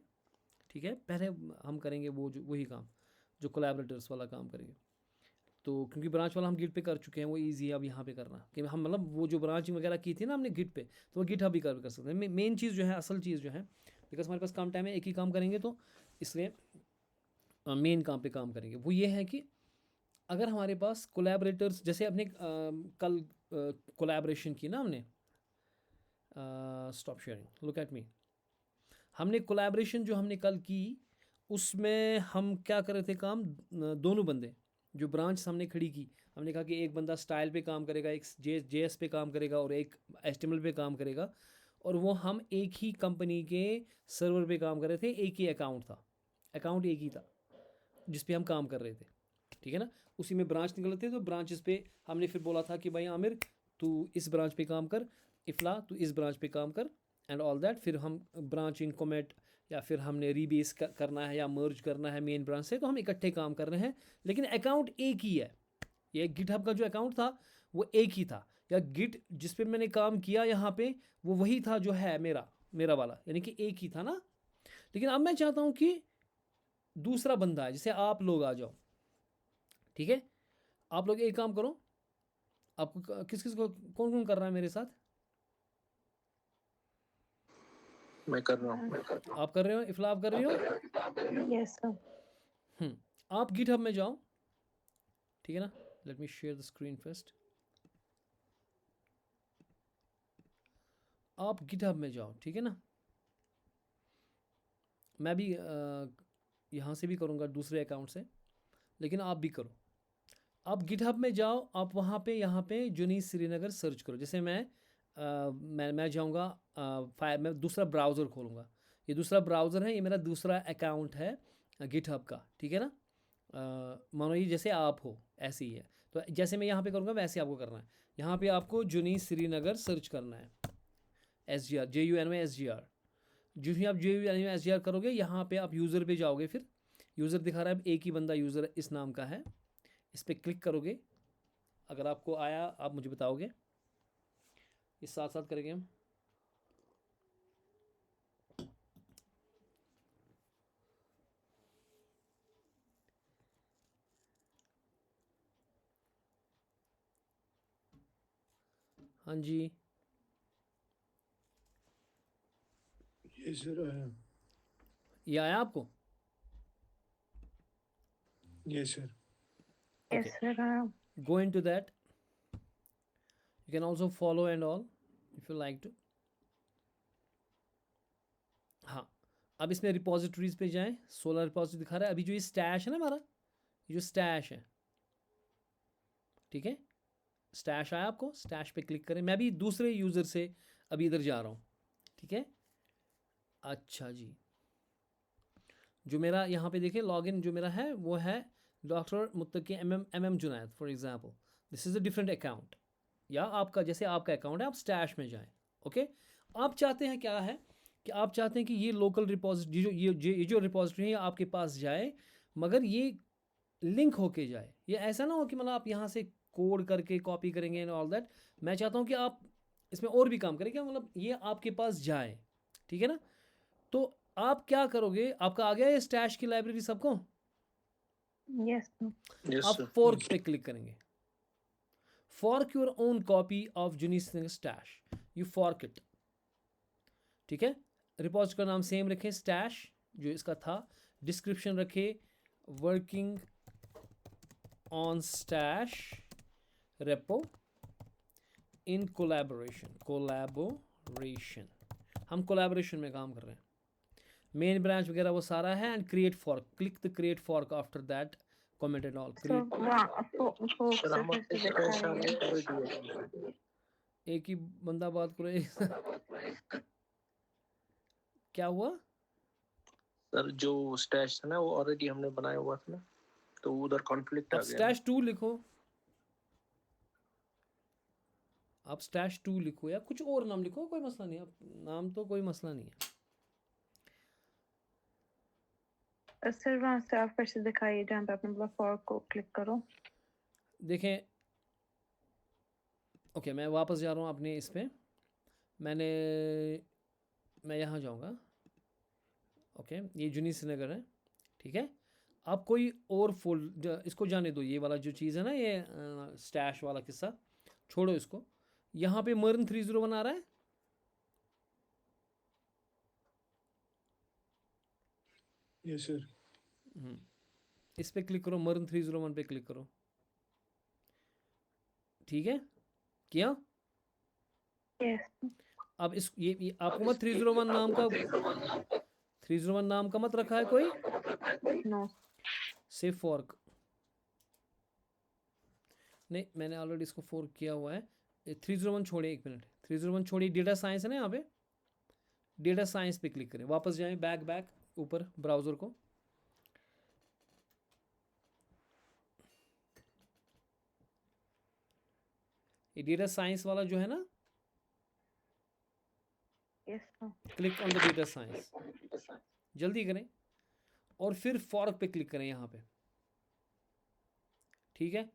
ठीक है। पहले हम करेंगे वो जो वही काम जो कोलैबोरेटर्स वाला काम करेंगे। तो क्योंकि ब्रांच वाला हम गिट पे कर चुके हैं, वो इजी है अब यहाँ पे करना, कि हम मतलब वो जो ब्रांचिंग वगैरह की थी ना हमने गिट पे, तो वो गिट हब भी कर सकते हैं। मेन चीज़ जो है, असल चीज़ जो है, बिकॉज हमारे पास कम टाइम है, एक ही काम करेंगे, तो इसलिए मेन काम पे काम करेंगे। वो ये है कि अगर हमारे पास कोलैबोरेटर्स, जैसे अपने कल कोलैबोरेशन की ना हमने, stop sharing, look at me. हमने कोलैबोरेशन जो हमने कल की उसमें हम क्या कर रहे थे काम, दोनों बंदे जो ब्रांच हमने खड़ी की, हमने कहा कि एक बंदा स्टाइल पे काम करेगा, एक जेएस पे काम करेगा और एक एचटीएमएल पे काम करेगा, और वो हम एक ही कंपनी के सर्वर पे काम कर रहे थे, एक ही अकाउंट था, अकाउंट एक ही था जिस पे हम काम कर रहे थे, ठीक है ना। उसी में ब्रांच निकले थे, तो ब्रांचेस पे हमने फिर बोला था कि भाई आमिर तू इस ब्रांच पे काम कर, इफ़ला तू इस ब्रांच पे काम कर, एंड ऑल दैट। फिर हम ब्रांचिंग कमेट या फिर हमने रीबेस करना है या मर्ज करना है मेन ब्रांच से, तो हम इकट्ठे काम कर रहे हैं, लेकिन अकाउंट एक ही है। ये गिटहब का जो अकाउंट था वो एक ही था, या गिट जिस पे मैंने काम किया यहाँ पे वो वही था जो है मेरा मेरा वाला, यानी कि एक ही था ना। लेकिन अब मैं चाहता हूँ कि दूसरा बंदा है, जैसे आप लोग आ जाओ, ठीक है। आप लोग एक काम करो, आपको किस किस को कौन कौन कर रहा है मेरे साथ? मैं कर रहा हूँ। आप कर रहे हो, इफ़ला आप कर रही हो? Yes sir. आप गिटहब में जाओ, ठीक है ना। Let me share the screen first. आप गिटहब में जाओ, ठीक है ना। मैं भी यहाँ से भी करूँगा दूसरे अकाउंट से, लेकिन आप भी करो। आप गिटहब में जाओ, आप वहाँ पे यहाँ पे जुनीस श्रीनगर सर्च करो। जैसे मैं जाऊँगा मैं दूसरा ब्राउज़र खोलूँगा, ये दूसरा ब्राउज़र है, ये मेरा दूसरा अकाउंट है गिटहब का, ठीक है ना। मानो ये जैसे आप हो ऐसे ही है, तो जैसे मैं यहाँ पे करूँगा वैसे आपको करना है। यहाँ पे आपको जुनीस श्रीनगर सर्च करना है, SGR, JUNOSGR। जो ही आप JUNOSGR करोगे, यहाँ पे आप यूज़र पे जाओगे, फिर यूज़र दिखा रहा है, एक ही बंदा यूज़र इस नाम का है, इस पर क्लिक करोगे। अगर आपको आया आप मुझे बताओगे, इस साथ साथ करेंगे हम। हाँ जी, ये सर आया। ये आया आपको? ये sir. Yes sir. Go into that. You can also follow and all if you like to. हाँ, अब इसमें रिपोजिटरीज पे जाएं। 16 रिपोजिटरी दिखा रहा है। अभी जो ये स्टैश है ना हमारा, ये जो स्टैश है, ठीक है, स्टैश आया आपको, स्टैश पे क्लिक करें। मैं भी दूसरे यूज़र से अभी इधर जा रहा हूँ, ठीक है। अच्छा जी, जो मेरा यहाँ पे देखिए लॉगिन जो मेरा है वो है doctor Muttaqi MM Junaid for example. This is a different account, या आपका जैसे आपका अकाउंट है, आप स्टैश में जाएं, ओके। आप चाहते हैं क्या है कि आप चाहते हैं कि ये लोकल रिपोजिटरी ये जो रिपोजिटरी है आपके पास जाए, मगर ये लिंक होके जाए। ये ऐसा ना हो कि मतलब आप यहाँ से कोड करके कॉपी करेंगे एंड ऑल दैट। मैं चाहता हूँ कि आप इसमें और भी काम करें, क्या मतलब ये आपके पास जाए, ठीक है ना। तो आप क्या करोगे, आपका आ गया ये स्टैश की लाइब्रेरी सबको? यस यस आप सर। फोर्क पे क्लिक करेंगे, fork your own copy of Junis stash, you fork it, ठीक है। रिपोजिटरी का नाम सेम रखें, स्टैश जो इसका था। डिस्क्रिप्शन रखे working on stash repo in collaboration. हम कोलैबोरेशन में काम कर रहे हैं, मेन ब्रांच वगैरह वो सारा है। And create fork, click the create fork after that comment and all. Sir sir हम अपने स्टैश हमने कर दिया। एक ही बंदा बात करो। क्या हुआ? सर जो स्टैश था ना वो ऑलरेडी हमने बनाया हुआ था ना, तो उधर कॉन्फ्लिक्ट आ आप गया। स्टैश 2 लिखो, आप स्टैश 2 लिखो या कुछ और नाम लिखो, कोई मसला नहीं, आप नाम तो कोई मसला नहीं है। सर वहाँ से आप फिर से दिखाइए जहाँ पे आपने बोला फॉर्क को क्लिक करो। देखें, ओके मैं वापस जा रहा हूँ अपने इस पे। मैं यहाँ जाऊँगा, ओके। ये जुनीस नगर है, ठीक है। आप कोई और फोल्ड, इसको जाने दो, ये वाला जो चीज़ है ना, ये स्टैश वाला किस्सा छोड़ो इसको। यहाँ पे मर्न 301 आ रहा है, यस सर। इस पे क्लिक करो, मर्न 301 पे क्लिक करो, ठीक है, किया? यस अब इस ये आपको मत 301 नाम का 301 नाम का मत रखा है कोई? नो से फॉर्क नहीं, मैंने ऑलरेडी इसको फोर्क किया हुआ है। 301 छोड़िए, 1 मिनट, 301 छोड़िए, डेटा साइंस है ना यहाँ पे, डेटा साइंस पे क्लिक करें, वापस जाएं बैक ऊपर ब्राउज़र को, ये डेटा साइंस वाला जो है ना, yes click on the data science, जल्दी करें, और फिर फॉर्क पे क्लिक करें यहाँ पे, ठीक है।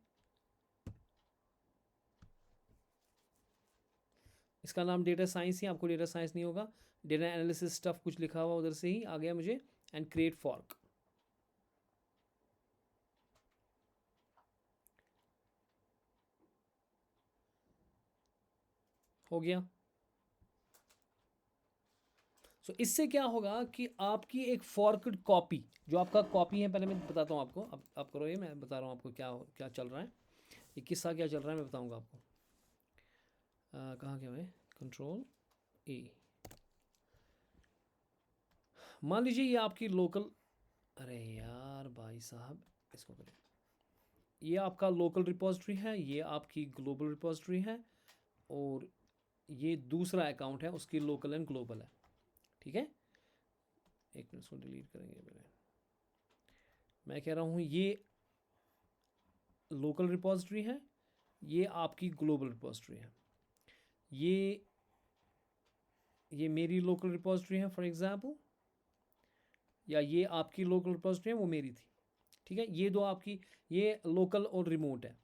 इसका नाम डेटा साइंस ही, आपको डेटा साइंस नहीं होगा, डेटा एनालिसिस स्टफ कुछ लिखा हुआ उधर से ही आ गया मुझे, एंड क्रिएट फॉर्क। हो गया। सो इससे क्या होगा कि आपकी एक फॉर्कड कॉपी, जो आपका कॉपी है, पहले मैं बताता हूँ आपको, अब आप करो ये, मैं बता रहा हूँ आपको क्या क्या चल रहा है, ये किस्सा क्या चल रहा है मैं बताऊँगा आपको। कहाँ गया मैं, कंट्रोल ए, मान लीजिए ये आपकी लोकल, अरे यार भाई साहब इसको करें, ये आपका लोकल रिपोजिटरी है, ये आपकी ग्लोबल रिपोजिटरी है, और ये दूसरा अकाउंट है उसकी लोकल एंड ग्लोबल है, ठीक है। एक मिनट, इसको डिलीट करेंगे मेरे, मैं कह रहा हूँ ये लोकल रिपोजिटरी है, ये आपकी ग्लोबल रिपोजिटरी है, ये मेरी लोकल रिपोजिटरी है फॉर एग्जांपल, या ये आपकी लोकल रिपोजिटरी है, वो मेरी थी, ठीक है। ये दो आपकी, ये लोकल और रिमोट है,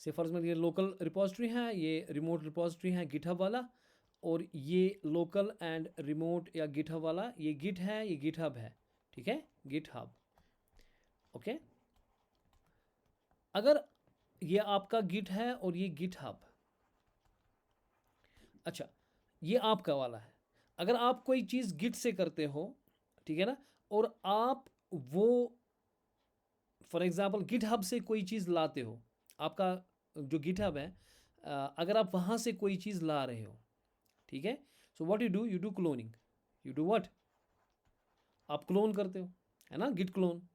से फर्ज में ये लोकल रिपोजिटरी है, ये रिमोट रिपोजिटरी है गिटहब वाला, और ये लोकल एंड रिमोट या गिटहब वाला, ये गिट है, ये गिटहब है, ठीक है, गिटहब, ओके। अगर ये आपका गिट है और ये गिटहब, अच्छा ये आपका वाला है, अगर आप कोई चीज़ गिट से करते हो, ठीक है ना, और आप वो फॉर एग्जांपल गिटहब से कोई चीज़ लाते हो, आपका जो गिटहब है, अगर आप वहाँ से कोई चीज़ ला रहे हो, ठीक है, so what you do cloning, you do what, आप क्लोन करते हो, है ना, गिट क्लोन।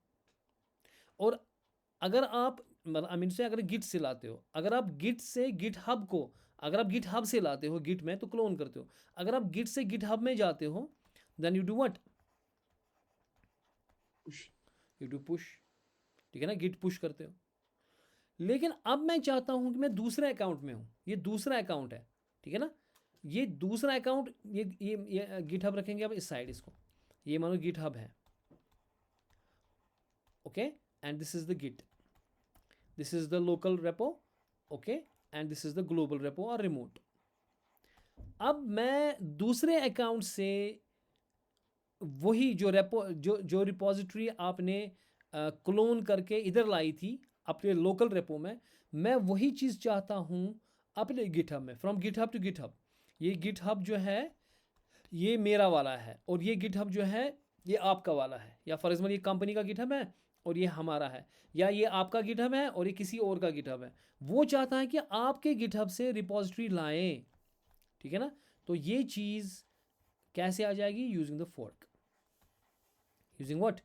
और अगर आप आई मीन से अगर गिट से लाते हो, अगर आप गिट से गिटहब को, अगर आप गिटहब से लाते हो गिट में तो क्लोन करते हो, अगर आप गिट से गिटहब में जाते हो then you do what, you do push, ठीक है ना, गिट पुश करते हो। लेकिन अब मैं चाहता हूं कि मैं दूसरे अकाउंट में हूं, ये दूसरा अकाउंट है, ठीक है ना, ये दूसरा अकाउंट, ये गिटहब रखेंगे अब इस साइड, इसको ये मानो गिटहब है, okay, and this is the git, this is the local repo, okay, and this is the global repo और रिमोट। अब मैं दूसरे अकाउंट से वही जो रेपो जो रिपोजिटरी आपने क्लोन करके इधर लाई थी अपने लोकल रेपो में, मैं वही चीज़ चाहता हूँ अपने गिटहब में, फ्रॉम गिटहब टू गिटहब। ये गिटहब जो है ये मेरा वाला है, और ये गिटहब जो है ये आपका वाला है, या फॉर एग्जाम्पल ये कंपनी का गिटहब है और ये हमारा है, या ये आपका गिटहब है और ये किसी और का गिटहब है। वो चाहता है कि आपके गिटहब से रिपोजिटरी लाएं, ठीक है ना। तो ये चीज़ कैसे आ जाएगी, using the fork, using what,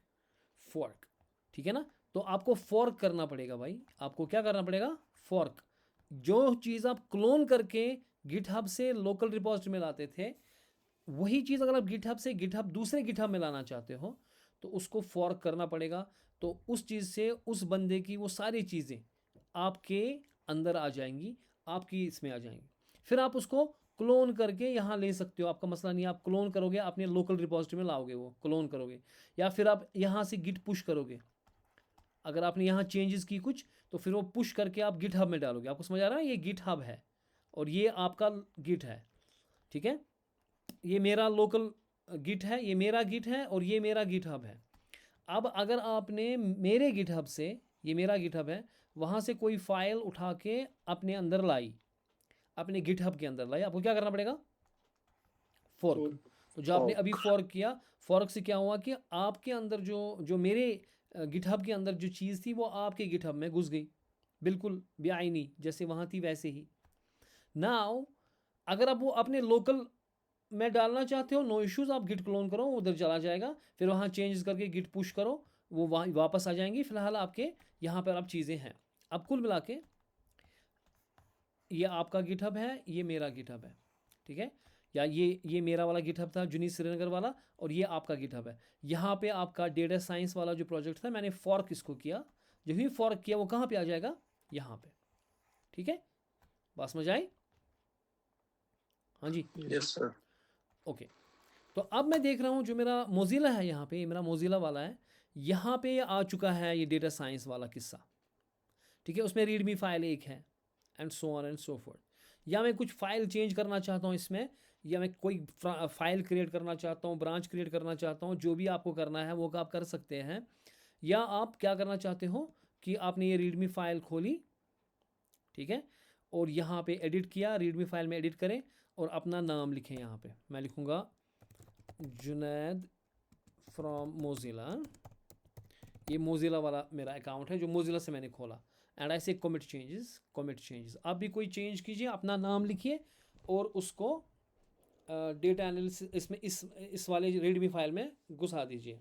fork, ठीक है ना। तो आपको फोर्क करना पड़ेगा भाई, आपको क्या करना पड़ेगा, फोर्क। जो चीज़ आप क्लोन करके गिटहब से लोकल रिपोजिटरी में लाते थे, वही चीज़ अगर आप गिटहब से गिटहब दूसरे गिटहब में लाना चाहते हो तो उसको फॉर्क करना पड़ेगा। तो उस चीज़ से उस बंदे की वो सारी चीज़ें आपके अंदर आ जाएंगी, आपकी इसमें आ जाएंगी, फिर आप उसको क्लोन करके यहाँ ले सकते हो, आपका मसला नहीं। आप क्लोन करोगे, अपने लोकल रिपोजिटरी में लाओगे, वो क्लोन करोगे, या फिर आप यहाँ से गिट पुश करोगे, अगर आपने यहाँ चेंजेस की कुछ तो फिर वो पुश करके आप गिटहब में डालोगे। आपको समझ आ रहा है, ये गिटहब है और ये आपका गिट है, ठीक है। ये मेरा लोकल गिट है, ये मेरा गिट है, और ये मेरा गिटहब है। अब अगर आपने मेरे गिटहब से, ये मेरा गिटहब है, वहाँ से कोई फाइल उठा के अपने अंदर लाई, अपने गिटहब के अंदर लाई, आपको क्या करना पड़ेगा, फोर्क। तो जो आपने अभी फोर्क किया, फोर्क से क्या हुआ कि आपके अंदर जो मेरे गिटहब के अंदर जो चीज़ थी वो आपके गिटहब में घुस गई, बिल्कुल बेआईनी, जैसे वहाँ थी वैसे ही। नाउ अगर आप वो अपने लोकल में डालना चाहते हो, नो इश्यूज, आप गिट क्लोन करो, उधर चला जाएगा, फिर वहाँ चेंज करके गिट पुश करो, वो वहाँ वापस आ जाएंगी। फिलहाल आपके यहाँ पर अब चीज़ें हैं। अब कुल मिला के ये आपका गिटहब है, ये मेरा गिटहब है, ठीक है, या ये मेरा वाला गिटहब था जुनीत श्रीनगर वाला, और ये आपका गिटहब है। यहाँ पे आपका डेटा साइंस वाला जो प्रोजेक्ट था, मैंने फॉर्क इसको किया, जब भी फॉर्क किया वो कहाँ पे आ जाएगा, यहाँ पे, ठीक है। बात समझ आई? हाँ जी, यस सर। ओके। तो अब मैं देख रहा हूँ जो मेरा मोजिला है, यहाँ पे मेरा मोजिला वाला है, यहाँ पे आ चुका है ये डेटा साइंस वाला किस्सा, ठीक है। उसमें रीडमी फाइल एक है, and so on and so fourth. या मैं कुछ फाइल चेंज करना चाहता हूँ इसमें, या मैं कोई फाइल क्रिएट करना चाहता हूँ, ब्रांच क्रिएट करना चाहता हूँ, जो भी आपको करना है वो आप कर सकते हैं। या आप क्या करना चाहते हो कि आपने ये रीडमी फाइल खोली, ठीक है, और यहाँ पे एडिट किया, रीडमी फाइल में एडिट करें और अपना नाम लिखें। यहाँ पे मैं लिखूँगा जुनैद फ्रॉम मोजिला, ये मोजिला वाला मेरा अकाउंट है जो मोजिला से मैंने खोला, एंड ऐसे कमिट चेंजेस। आप भी कोई चेंज कीजिए, अपना नाम लिखिए और उसको डेटा एनालिसिस इसमें इस वाले रीडमी फाइल में घुसा दीजिए।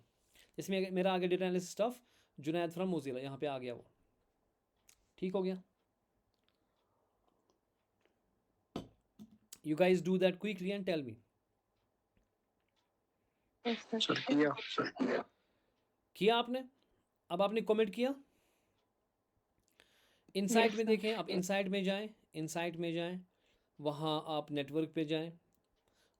इसमें मेरा आ गया data analysis stuff Junaid from Mozilla, यहाँ पे आ गया वो, ठीक हो गया। You guys do that quickly and tell me. Yes, sir. Sir किया। किया आपने? अब आपने कमेंट किया, इनसाइट Yes, में sir. देखें, आप इनसाइट में जाएं, वहाँ आप नेटवर्क पे जाएं,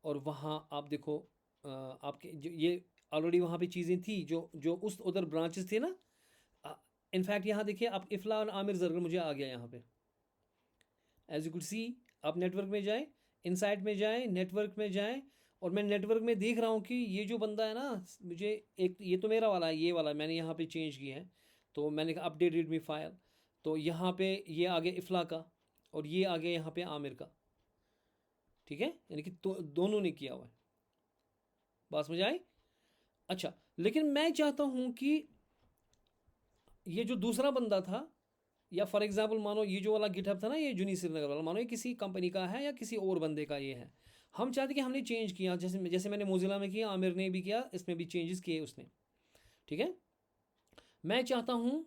और वहाँ आप देखो आपके जो ये ऑलरेडी वहाँ पे चीज़ें थी जो उस उधर ब्रांचेस थे ना। इनफैक्ट यहाँ देखिए, आप इफ़ला और आमिर जरगर मुझे आ गया यहाँ पे, एज यू कुड सी। आप नेटवर्क में जाएं, इनसाइट में जाएं, नेटवर्क में जाएं, और मैं नेटवर्क में देख रहा हूँ कि ये जो बंदा है ना, मुझे एक, ये तो मेरा वाला है, ये वाला मैंने यहाँ पे चेंज किया है, तो मैंने कहा अपडेट रीडमी फाइल, तो यहाँ पे ये आ गया इफ़ला का, और ये आ गया यहाँ पे आमिर का, ठीक है, यानी कि तो दोनों ने किया हुआ है। बात समझ आई? अच्छा, लेकिन मैं चाहता हूँ कि ये जो दूसरा बंदा था, या फॉर एग्जांपल मानो ये जो वाला गिटहब था ना, ये जुनी श्रीनगर वाला, मानो ये किसी कंपनी का है या किसी और बंदे का ये है, हम चाहते कि हमने चेंज किया, जैसे जैसे मैंने मोजिला में किया, आमिर ने भी किया, इसमें भी चेंजेस किए उसने, ठीक है। मैं चाहता हूँ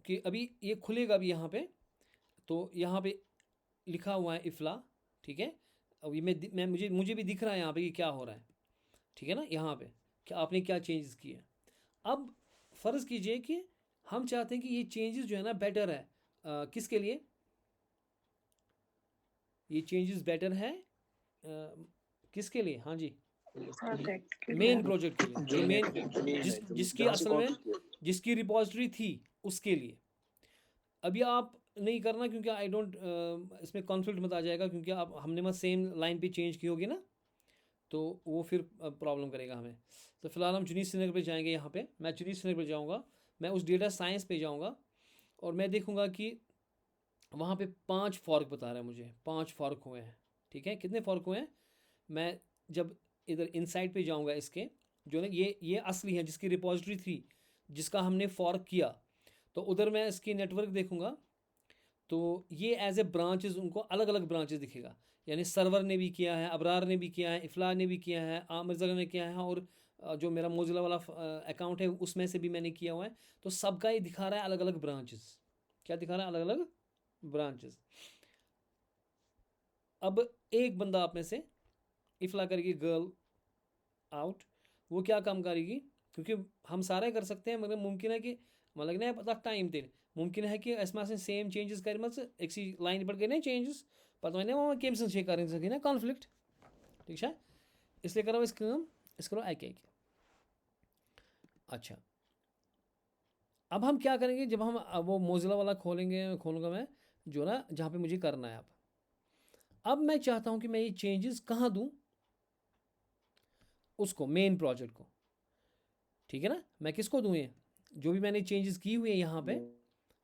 कि अभी ये खुलेगा भी यहाँ पे, तो यहाँ पे लिखा हुआ है इफ़ला, ठीक है। अब ये मैं मुझे भी दिख रहा है यहाँ पे कि क्या हो रहा है, ठीक है ना, यहाँ पे कि आपने क्या चेंजेस किए। अब फ़र्ज़ कीजिए कि हम चाहते हैं कि ये चेंजेस जो है ना बेटर है, किसके लिए ये चेंजेस बेटर है, किसके लिए? हाँ जी, Project के मेन लिए। प्रोजेक्ट के लिए, जो मेन जिसकी असल में जिसकी रिपॉजिटरी थी उसके लिए। अभी आप नहीं करना, क्योंकि आई डोंट, इसमें कॉन्फ्लिक्ट मत आ जाएगा, क्योंकि आप हमने मत सेम लाइन पे चेंज की होगी ना, तो वो फिर प्रॉब्लम करेगा हमें। तो फिलहाल हम जुनीत श्रीनगर पे जाएंगे। यहाँ पे मैं जुनीत श्रीनगर पे जाऊँगा, मैं उस डेटा साइंस पे जाऊँगा, और मैं देखूँगा कि वहाँ पे 5 फॉर्क बता रहा है मुझे, 5 फॉर्क हुए हैं, ठीक है। कितने फॉर्क हुए हैं? मैं जब इधर इनसाइड पे जाऊँगा, इसके जो ना ये असली है, जिसकी रिपॉजिटरी थी, जिसका हमने फॉर्क किया, तो उधर मैं इसकी नेटवर्क देखूँगा, तो ये एज ए ब्रांचेस उनको अलग अलग ब्रांचेस दिखेगा, यानी सर्वर ने भी किया है, अबरार ने भी किया है, इफ़ला ने भी किया है, आमिर जरगर ने किया है, और जो मेरा मोजिला वाला अकाउंट है उसमें से भी मैंने किया हुआ है। तो सबका ये दिखा रहा है अलग अलग ब्रांचेस। क्या दिखा रहा है? अलग अलग ब्रांचेस। अब एक बंदा आप में से इफ़ला करेगी गर्ल आउट, वो क्या काम करेगी, क्योंकि हम सारे कर सकते हैं, मगर मुमकिन है कि मतलब ना पता टाइम तेल मुमकिन है कि इसमें से सेम चेंजेस कर मत एक सी लाइन पर गए ना चेंजेस पता नहीं वो केम से कर सके ना कॉन्फ्लिक्ट, ठीक है। इसलिए करो इस काम, इस करो एक एक। अच्छा, अब हम क्या करेंगे, जब हम वो मोजिला वाला खोलूँगा मैं, जो ना जहाँ पे मुझे करना है। अब मैं चाहता हूँ कि मैं ये चेंजेस कहाँ दूँ, उसको मेन प्रोजेक्ट को, ठीक है ना। मैं किसको दूँ ये जो भी मैंने चेंजेस की हुई है यहाँ पे,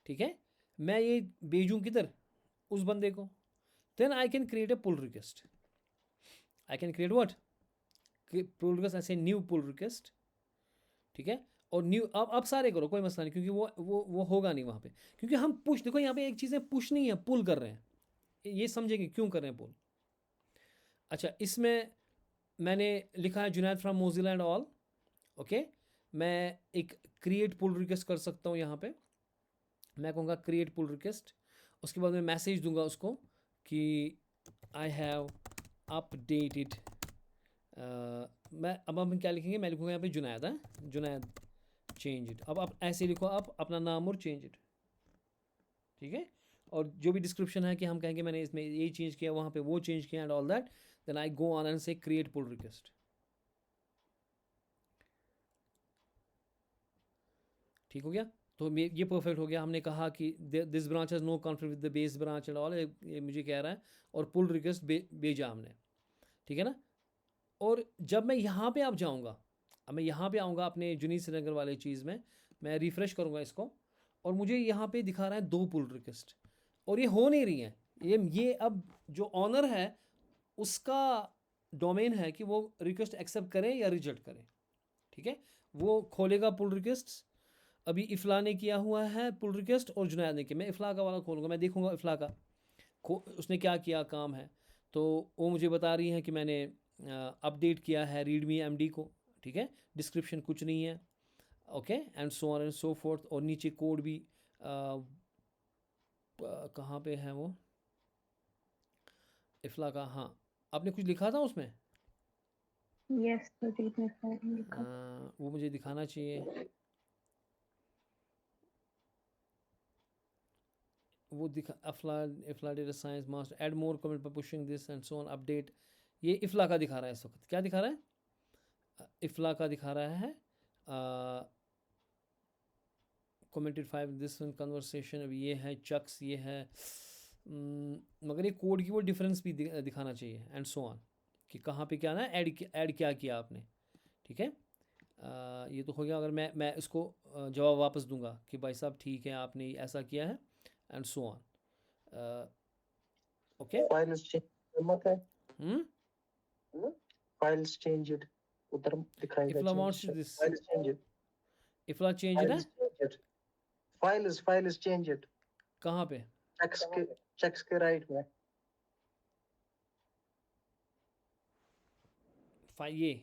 ठीक है, मैं ये भेजूँ किधर, उस बंदे को। Then I can create a pull request, I can create what, pull request, ऐसे न्यू पुल रिक्वेस्ट, ठीक है। और न्यू अब सारे करो, कोई मसला नहीं, क्योंकि वो होगा नहीं वहाँ पे, क्योंकि हम पुश, देखो यहाँ पे एक चीज़ है, पुश नहीं है, पुल कर रहे हैं। ये समझेंगे क्यों कर रहे हैं पुल। अच्छा, इसमें मैंने लिखा है Junaid from Mozilla and all. Okay, मैं एक क्रिएट पुल रिक्वेस्ट कर सकता हूँ यहाँ पे। मैं कहूँगा क्रिएट पुल रिक्वेस्ट, उसके बाद मैं मैसेज दूंगा उसको कि आई हैव अपडेटेड। अब हम क्या लिखेंगे, मैं लिखूँगा यहाँ पे जुनैद है, जुनैद चेंज इट। अब आप ऐसे लिखो, आप अपना नाम और चेंज इट, ठीक है। और जो भी डिस्क्रिप्शन है कि हम कहेंगे मैंने इसमें ये चेंज किया, वहाँ पे वो चेंज किया and all that, then I go on and say create pull request. ठीक हो गया। तो ये परफेक्ट हो गया। हमने कहा कि this branch has no conflict with the base branch and all, ये मुझे कह रहा है, और पुल रिक्वेस्ट भेजा हमने, ठीक है ना। और जब मैं यहाँ पे अब जाऊँगा, अब मैं यहाँ पे आऊँगा अपने जुनीद श्रीनगर वाले चीज़ में, मैं रिफ़्रेश करूँगा इसको, और मुझे यहाँ पे दिखा रहा है 2 पुल रिक्वेस्ट, और ये हो नहीं रही हैं। ये अब जो ऑनर है उसका डोमेन है कि वो रिक्वेस्ट एक्सेप्ट करें या रिजेक्ट करें, ठीक है। वो खोलेगा पुल रिक्वेस्ट। अभी इफ़ला ने किया हुआ है पुल रिक्वेस्ट और जुनैद ने किया। मैं इफ़ला का वाला खोलूँगा, मैं देखूँगा इफ़ला का उसने क्या किया काम है। तो वो मुझे बता रही है कि मैंने अपडेट किया है रीडमी एमडी को, ठीक है। डिस्क्रिप्शन कुछ नहीं है, okay, and so on and so fourth. और नीचे कोड भी कहाँ पे है वो इफ़ला का, हाँ, आपने कुछ लिखा था उसमें, यस सुजीत ने सारी लिखा। वो मुझे दिखाना चाहिए। वो दिखा Ifla data science master add more comment by pushing this and so on update. ये इफ़ला का दिखा रहा है इस वक्त। क्या दिखा रहा है? इफ़ला का दिखा रहा है कमेंटेड 5 दिस कन्वर्सेशन। अब ये है चक्स, ये है मगर ये कोड की वो डिफरेंस भी दिखाना चाहिए एंड सो ऑन, कि कहाँ पे क्या ना ऐड क्या किया आपने, ठीक है। ये तो हो गया। अगर मैं इसको जवाब वापस दूंगा कि भाई साहब ठीक है आपने ऐसा किया है and so on, okay. Files change मत है, हम्म फाइल्स चेंज्ड उधर दिखाएगा Ifla change. Wants this, files changed, Ifla change है फाइल्स चेंज्ड कहाँ पे? चेक्स के राइट में। ये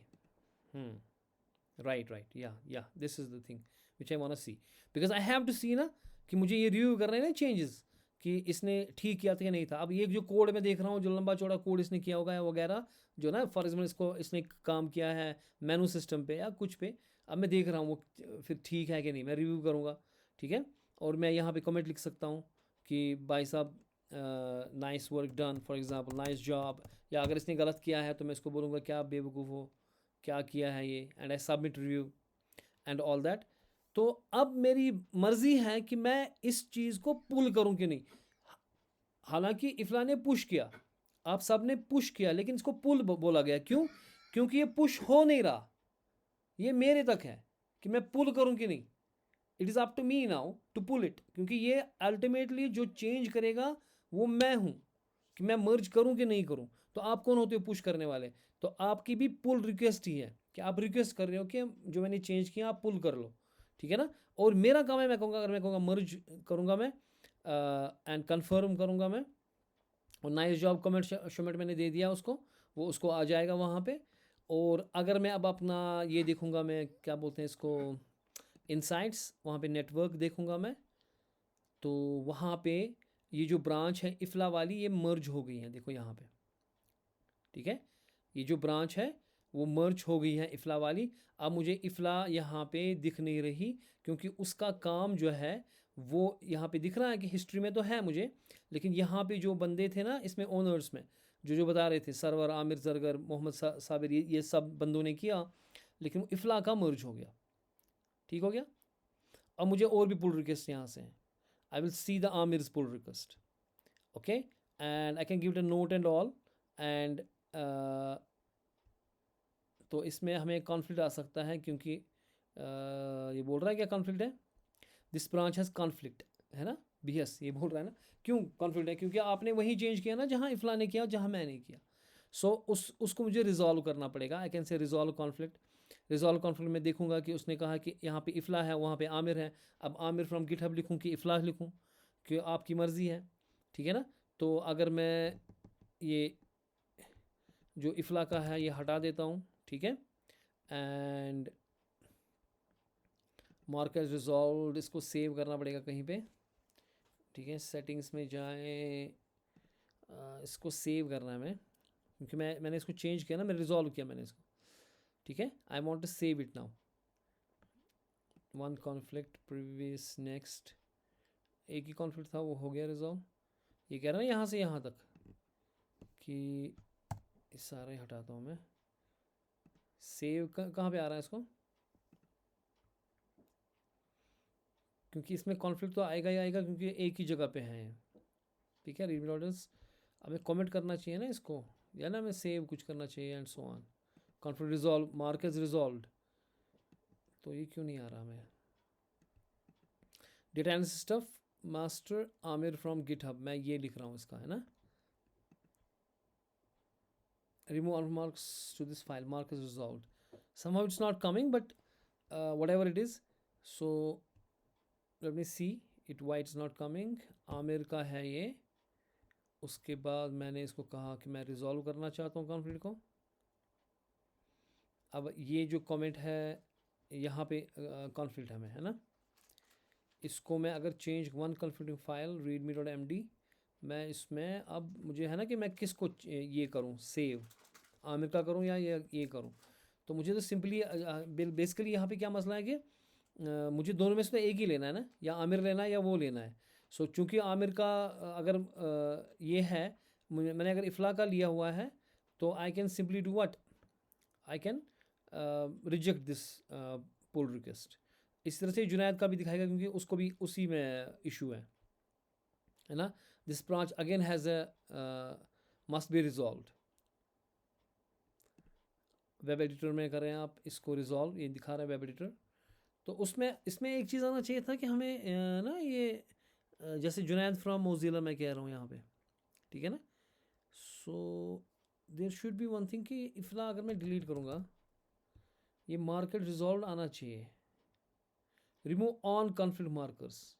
राइट, या this is the thing which I want to see, because I have to see ना, कि मुझे ये रिव्यू करना है ना चेंजेस, कि इसने ठीक किया था या नहीं था। अब ये जो कोड मैं देख रहा हूँ, जो लंबा चौड़ा कोड इसने किया होगा वगैरह, जो ना फॉर एग्जाम्पल इसको इसने काम किया है मेनू सिस्टम पे या कुछ पे, अब मैं देख रहा हूँ वो फिर ठीक है कि नहीं, मैं रिव्यू करूँगा, ठीक है। और मैं यहाँ पे कमेंट लिख सकता हूँ कि भाई साहब nice work done, for example nice job. या अगर इसने गलत किया है तो मैं इसको बोलूँगा क्या बेवकूफ़ हो, क्या किया है ये, and I submit review and all that. तो अब मेरी मर्ज़ी है कि मैं इस चीज़ को पुल करूं कि नहीं। हालांकि इफ़ला ने पुश किया, आप सब ने पुश किया, लेकिन इसको पुल बोला गया। क्यों? क्योंकि ये पुश हो नहीं रहा, ये मेरे तक है कि मैं पुल करूं कि नहीं। It is up to me now to pull it, क्योंकि ये अल्टीमेटली जो चेंज करेगा वो मैं हूं, कि मैं मर्ज करूं कि नहीं करूं। तो आप कौन होते हो पुश करने वाले? तो आपकी भी पुल रिक्वेस्ट ही है, कि आप रिक्वेस्ट कर रहे हो कि जो मैंने चेंज किया आप पुल कर लो, ठीक है ना। और मेरा काम है, मैं कहूँगा, अगर मैं कहूँगा मर्ज करूँगा मैं एंड कन्फर्म करूँगा मैं, और नाइस जॉब कमेंट शमेंट मैंने दे दिया उसको, वो उसको आ जाएगा वहाँ पे। और अगर मैं अब अपना ये देखूँगा, मैं क्या बोलते हैं इसको, इनसाइट्स, वहाँ पे नेटवर्क देखूँगा मैं, तो वहाँ पे ये जो ब्रांच है इफ़ला वाली, ये मर्ज हो गई है, देखो यहाँ पे, ठीक है। ये जो ब्रांच है वो मर्ज हो गई है इफ़ला वाली। अब मुझे इफ़ला यहाँ पे दिख नहीं रही, क्योंकि उसका काम जो है वो यहाँ पे दिख रहा है कि हिस्ट्री में तो है मुझे, लेकिन यहाँ पे जो बंदे थे ना इसमें ओनर्स में, जो बता रहे थे, सरवर, आमिर जरगर, मोहम्मद साबिर, ये सब बंदों ने किया, लेकिन इफ़ला का मर्ज हो गया, ठीक हो गया। अब मुझे और भी पुल रिक्वेस्ट यहाँ से हैं। I will see the Aamir's pull request, okay, and I can give it a note and all, and तो इसमें हमें कॉन्फ्लिक्ट आ सकता है, क्योंकि ये बोल रहा है क्या कॉन्फ्लिक्ट है, दिस ब्रांच हैज़ कॉन्फ्लिक्ट, है ना, BS ये बोल रहा है ना। क्यों कॉन्फ्लिक्ट है? क्योंकि आपने वही चेंज किया ना जहाँ इफ़ला ने किया, जहाँ मैंने किया। सो उसको मुझे रिजॉल्व करना पड़ेगा। I can say resolve conflict. Resolve conflict में देखूंगा कि उसने कहा कि यहाँ पे इफ़ला है, वहाँ पे आमिर है। अब आमिर फ्रॉम गिटहब लिखूँ कि इफ़ला लिखूँ, कि आपकी मर्ज़ी है, ठीक है ना। तो अगर मैं ये जो इफ़ला का है ये हटा देता हूँ, ठीक है। एंड मार्क एज रिजॉल्व, इसको सेव करना पड़ेगा कहीं पे, ठीक है। सेटिंग्स में जाएं, इसको सेव करना है मैं, क्योंकि मैंने इसको चेंज किया ना, मैंने रिजॉल्व किया मैंने इसको, ठीक है। I want to save it now. One conflict previous next, एक ही कॉन्फ्लिक्ट था वो हो गया रिजॉल्व। ये कह रहा है यहाँ से यहाँ तक कि इस सारे हटाता हूँ मैं। सेव कहाँ पे आ रहा है इसको, क्योंकि इसमें कॉन्फ्लिक्ट तो आएगा ही आएगा क्योंकि एक ही जगह पे हैं, ठीक है। रीड ऑर्डर्स, हमें कमेंट करना चाहिए ना इसको, या ना हमें सेव कुछ करना चाहिए and so on. Conflict resolve, mark as resolved, तो ये क्यों नहीं आ रहा मैं। Data and stuff master Aamir from GitHub, मैं ये लिख रहा हूँ इसका, है ना। remove all marks to this file, mark is resolved. Somehow it's not coming, but whatever it is, so let me see it why it's not coming. Aamir का है ये, उसके बाद मैंने इसको कहा कि मैं रिजॉल्व करना चाहता हूँ कॉन्फ्लिक्ट को। अब ये जो कमेंट है यहाँ पे कॉन्फ्लिक्ट हमें है ना, इसको मैं अगर change one conflicting file readme.md, मैं इसमें अब मुझे है ना कि मैं किसको ये करूँ सेव, आमिर का करूँ या ये करूँ। तो मुझे तो सिंपली बेसिकली यहाँ पे क्या मसला है कि मुझे दोनों में से तो एक ही लेना है ना, या आमिर लेना है या वो लेना है। सो चूँकि आमिर का अगर ये है, मैंने अगर इफ़ला का लिया हुआ है, तो I can simply do what, I can reject this pull request. इस तरह से जुनैद का भी दिखाएगा क्योंकि उसको भी उसी में इशू है ना। This branch again has a must be resolved. Web editor में करें आप इसको रिजॉल्व, ये दिखा रहा है वेब एडिटर। तो उसमें इसमें एक चीज़ आना चाहिए था कि हमें ना ये जैसे जुनैद फ्रॉम मोज़िला मैं कह रहा हूँ यहाँ पे, ठीक है ना। So there should be one thing कि इफ़ला अगर मैं डिलीट करूँगा, ये मार्केट रिजॉल्व आना चाहिए। रिमूव ऑन कॉन्फ्लिक्ट मार्कर्स,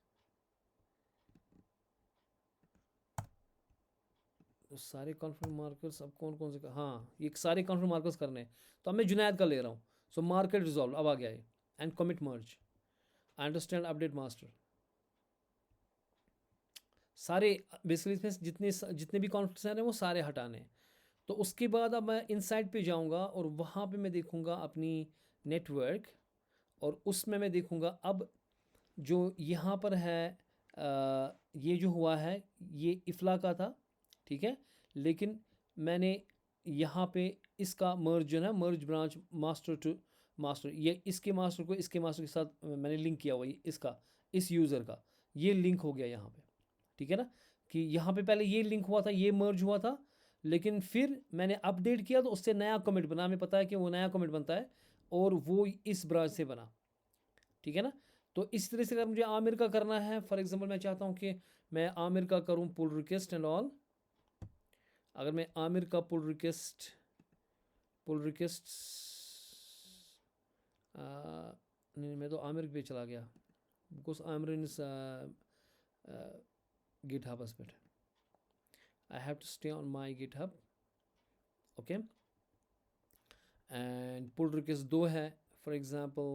तो सारे कॉन्फ्लिक्ट मार्कर्स अब कौन कौन से हाँ, ये सारे कॉन्फ्लिक्ट मार्कर्स करने हैं। तो अब मैं जुनैद का ले रहा हूँ। सो मार्केट रिजॉल्व अब आ गया है, and commit merge, understand update master, सारे बेसिकली इसमें जितने भी कॉन्फ्लिक्ट्स हैं वो सारे हटाने हैं। तो उसके बाद अब मैं इनसाइड पे जाऊंगा और वहाँ पे मैं देखूंगा अपनी नेटवर्क, और उसमें मैं देखूंगा अब जो यहाँ पर है ये जो हुआ है ये इफ़ला का था, ठीक है। लेकिन मैंने यहाँ पे इसका मर्ज जो है, मर्ज ब्रांच मास्टर टू मास्टर, ये इसके मास्टर को इसके मास्टर के साथ मैंने लिंक किया हुआ, इसका इस यूज़र का ये लिंक हो गया यहाँ पे, ठीक है ना। कि यहाँ पे पहले ये लिंक हुआ था, ये मर्ज हुआ था, लेकिन फिर मैंने अपडेट किया तो उससे नया कमिट बना। हमें पता है कि वो नया कमिट बनता है और वो इस ब्रांच से बना, ठीक है ना। तो इस तरह से अगर मुझे आमिर का करना है, फॉर एग्जांपल मैं चाहता हूँ कि मैं आमिर का करूँ पुल रिक्वेस्ट एंड ऑल। अगर मैं आमिर का पुल रिक्वेस्ट नहीं, मैं तो आमिर पे चला गया, because Aamir in GitHub aspect. I have to stay on my GitHub, okay. And pull request 2 है, for example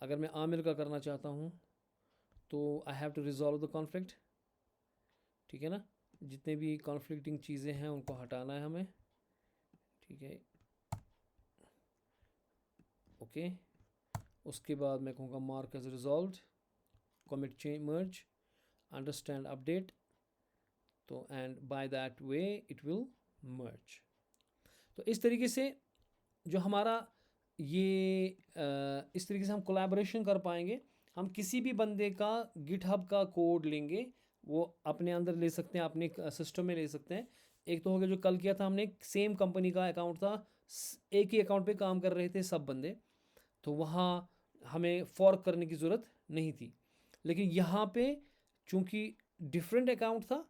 अगर मैं आमिर का करना चाहता हूँ तो I have to resolve the conflict, ठीक है ना। जितने भी कॉन्फ्लिक्टिंग चीज़ें हैं उनको हटाना है हमें, ठीक है, ओके। उसके बाद मैं कहूँगा mark as resolved, commit change merge, understand update, तो and by that way it will merge. तो इस तरीके से जो हमारा ये इस तरीके से हम कोलैबोरेशन कर पाएंगे। हम किसी भी बंदे का गिटहब का कोड लेंगे, वो अपने अंदर ले सकते हैं, अपने सिस्टम में ले सकते हैं। एक तो हो गया जो कल किया था हमने, सेम कंपनी का अकाउंट था, एक ही अकाउंट पे काम कर रहे थे सब बंदे, तो वहाँ हमें फॉर्क करने की ज़रूरत नहीं थी। लेकिन यहाँ पे चूँकि डिफरेंट अकाउंट था,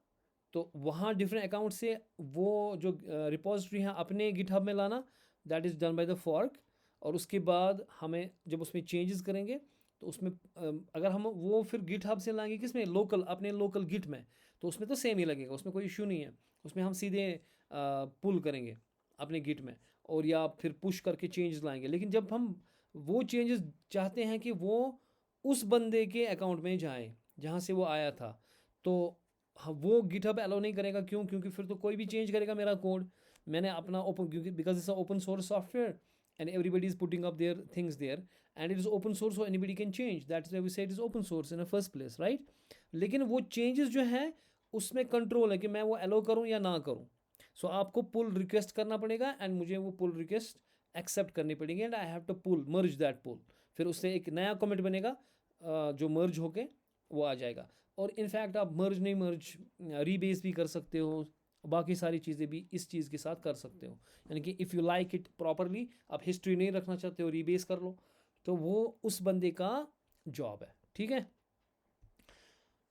तो वहाँ डिफरेंट अकाउंट से वो जो रिपोजिटरी है अपने गिटहब में लाना, that is done by the fork. और उसके बाद हमें जब उसमें चेंजेस करेंगे तो उसमें अगर हम वो फिर गिटहब से लाएंगे किस में, लोकल, अपने लोकल गिट में, तो उसमें तो सेम ही लगेगा, उसमें कोई इशू नहीं है। उसमें हम सीधे पुल करेंगे अपने गिट में, और या फिर पुश करके चेंजेस लाएंगे। लेकिन जब हम वो चेंजेस चाहते हैं कि वो उस बंदे के अकाउंट में जाए जहाँ से वो आया था, तो वो गिटहब अलाउ नहीं करेगा। क्यों? क्योंकि फिर तो कोई भी चेंज करेगा मेरा कोड। मैंने अपना ओपन, क्योंकि because it's open source software and everybody is putting up their things there, and it is open source, so anybody can change. That's why we say it is open source in the first place, right? लेकिन वो changes जो है उसमें control है कि मैं वो अलो करूँ या ना करूँ। सो आपको पुल रिक्वेस्ट करना पड़ेगा, एंड मुझे वो पुल रिक्वेस्ट एक्सेप्ट करनी पड़ेगी, and I have to pull merge that pull. फिर उससे एक नया कमिट बनेगा जो मर्ज होके वो आ जाएगा। और इनफैक्ट आप मर्ज नहीं मर्ज रीबेस भी कर सकते हो, बाकी सारी चीज़ें भी इस चीज़ के साथ कर सकते हो। यानी कि if you like it properly, आप हिस्ट्री नहीं रखना चाहते हो, रीबेस कर लो, तो वो उस बंदे का जॉब है। ठीक है,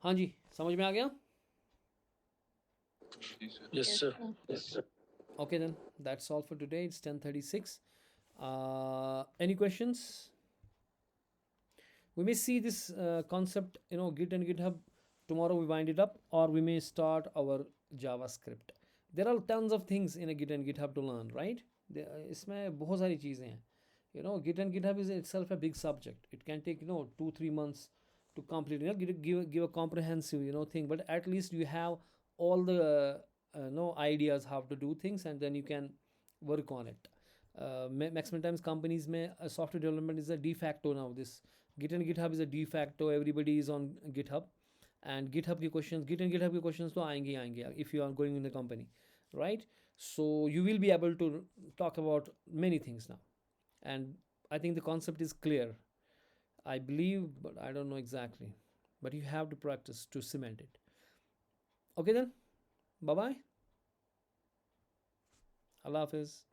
हाँ जी, समझ में आ गया? Yes sir, yes sir. Okay then, that's all for today. It's 10:36. Any questions? We may see this concept, Git and GitHub. Tomorrow we wind it up, or we may start our JavaScript. There are tons of things in a Git and GitHub to learn, right? इसमें बहुत सारी चीज़ें हैं. Git and GitHub is itself a big subject. It can take 2-3 months to complete. Give a comprehensive thing, but at least you have all the ideas how to do things, and then you can work on it. Maximum times companies में software development is a de facto now. This Git and GitHub is a de facto. Everybody is on GitHub, and Git and GitHub के questions तो आएंगे ही आएंगे if you are going in the company, right? So you will be able to talk about many things now, and I think the concept is clear, I believe, but I don't know exactly. But you have to practice to cement it. Okay then, bye bye. Allah Hafiz.